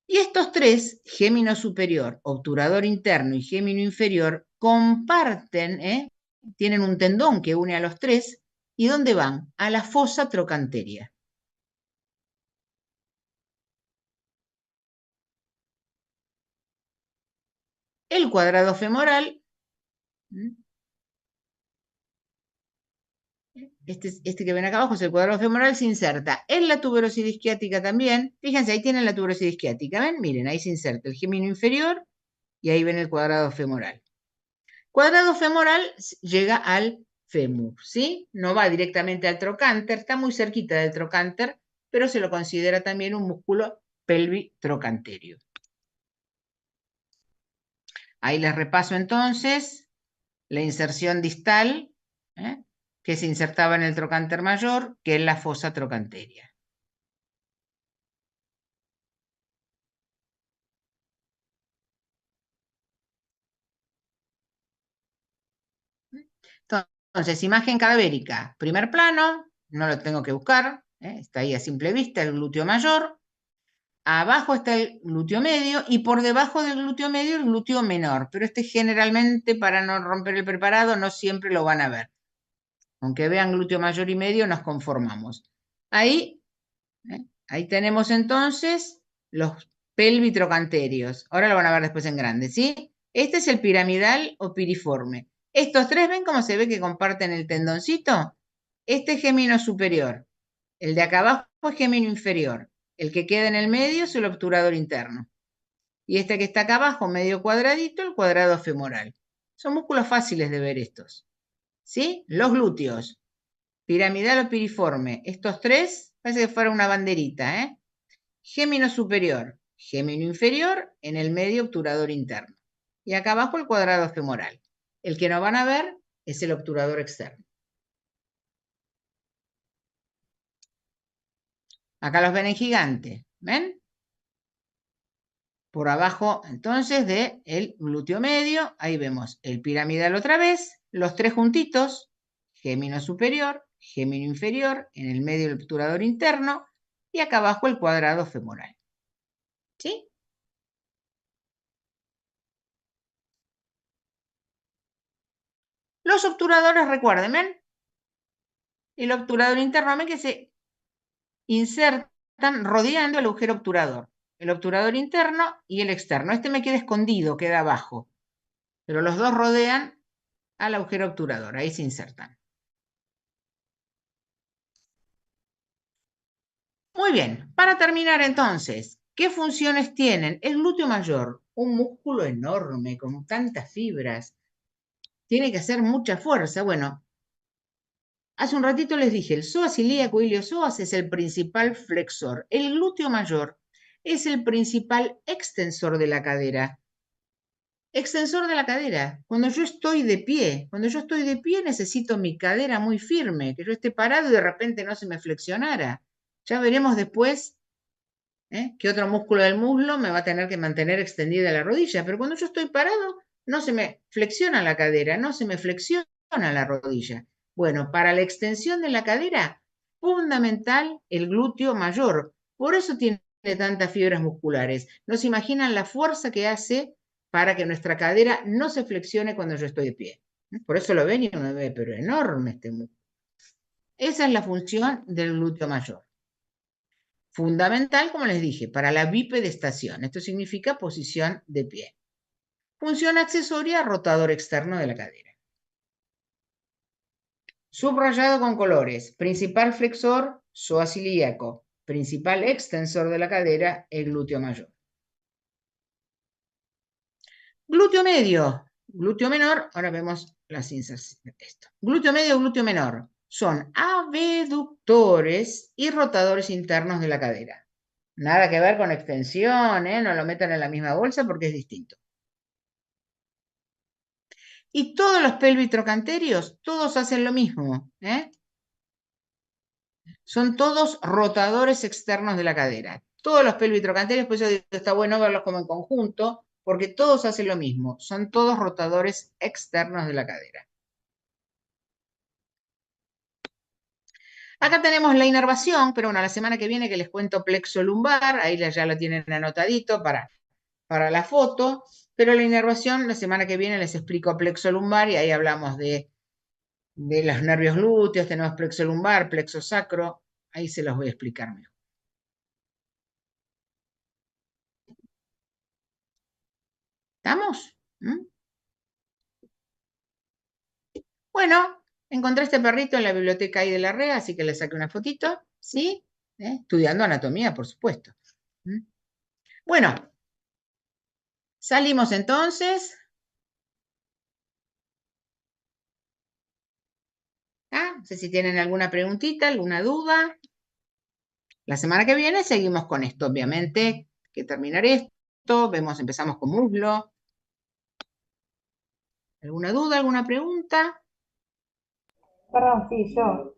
Y estos tres, gémino superior, obturador interno y gémino inferior, comparten, tienen un tendón que une a los tres. ¿Y dónde van? A la fosa trocanteria. El cuadrado femoral, este que ven acá abajo es el cuadrado femoral, se inserta en la tuberosidea isquiática también. Fíjense, ahí tienen la tuberosidea isquiática, ¿ven? Miren, ahí se inserta el gémino inferior y ahí ven el cuadrado femoral. Cuadrado femoral llega al fémur, ¿sí? No va directamente al trocánter, está muy cerquita del trocánter, pero se lo considera también un músculo pelvitrocanterio. Ahí les repaso entonces la inserción distal, que se insertaba en el trocánter mayor, que es la fosa trocanteria. Entonces, imagen cadavérica, primer plano, no lo tengo que buscar, está ahí a simple vista el glúteo mayor, abajo está el glúteo medio y por debajo del glúteo medio el glúteo menor, pero este generalmente, para no romper el preparado, no siempre lo van a ver. Aunque vean glúteo mayor y medio, nos conformamos. Ahí tenemos entonces los pelvitrocanterios. Ahora lo van a ver después en grande, ¿sí? Este es el piramidal o piriforme. Estos tres, ¿ven cómo se ve que comparten el tendoncito? Este es gémino superior. El de acá abajo es gémino inferior. El que queda en el medio es el obturador interno. Y este que está acá abajo, medio cuadradito, el cuadrado femoral. Son músculos fáciles de ver estos. ¿Sí? Los glúteos. Piramidal o piriforme. Estos tres, parece que fuera una banderita, ¿eh? Gémino superior, gémino inferior, en el medio obturador interno. Y acá abajo el cuadrado femoral. El que no van a ver es el obturador externo. Acá los ven en gigante, ¿ven? Por abajo, entonces, del glúteo medio, ahí vemos el piramidal otra vez, los tres juntitos, gémino superior, gémino inferior, en el medio el obturador interno, y acá abajo el cuadrado femoral. ¿Sí? Los obturadores, recuerden, ¿ven? El obturador interno, ¿ven que se insertan rodeando el agujero obturador? El obturador interno y el externo. Este me queda escondido, queda abajo. pero los dos rodean al agujero obturador, ahí se insertan. Muy bien, para terminar entonces, ¿qué funciones tienen? El glúteo mayor, un músculo enorme con tantas fibras, tiene que hacer mucha fuerza. Bueno, hace un ratito les dije, el psoas ilíaco iliosoas es el principal flexor. El glúteo mayor es el principal extensor de la cadera. Extensor de la cadera. Cuando yo estoy de pie, necesito mi cadera muy firme, que yo esté parado y de repente no se me flexionara. Ya veremos después que otro músculo del muslo me va a tener que mantener extendida la rodilla, pero cuando yo estoy parado no se me flexiona la cadera, no se me flexiona la rodilla. Bueno, para la extensión de la cadera, fundamental el glúteo mayor. Por eso tiene tantas fibras musculares. No se imaginan la fuerza que hace para que nuestra cadera no se flexione cuando yo estoy de pie. Por eso lo ven y uno ve, pero enorme este músculo. Esa es la función del glúteo mayor. Fundamental, como les dije, para la bipedestación. Esto significa posición de pie. Función accesoria, rotador externo de la cadera. Subrayado con colores. Principal flexor, psoas ilíaco. Principal extensor de la cadera, el glúteo mayor. Glúteo medio, glúteo menor. Ahora vemos las inserciones de esto. Glúteo medio, glúteo menor. Son abductores y rotadores internos de la cadera. Nada que ver con extensión, no lo metan en la misma bolsa porque es distinto. Y todos los pelvitrocanterios, todos hacen lo mismo. Son todos rotadores externos de la cadera. Todos los pelvitrocanterios, por eso está bueno verlos como en conjunto, porque todos hacen lo mismo. Son todos rotadores externos de la cadera. Acá tenemos la inervación, pero bueno, la semana que viene que les cuento plexo lumbar, ahí ya lo tienen anotadito para la foto, pero la inervación la semana que viene les explico plexo lumbar y ahí hablamos de los nervios glúteos, tenemos plexo lumbar, plexo sacro, ahí se los voy a explicar mejor. ¿Estamos? Bueno, encontré este perrito en la biblioteca ahí de la REA, así que le saqué una fotito, ¿sí? Estudiando anatomía, por supuesto. Bueno, salimos entonces. No sé si tienen alguna preguntita, alguna duda. La semana que viene seguimos con esto, obviamente, que terminar esto, empezamos con muslo. ¿Alguna duda, alguna pregunta? Perdón, sí, yo.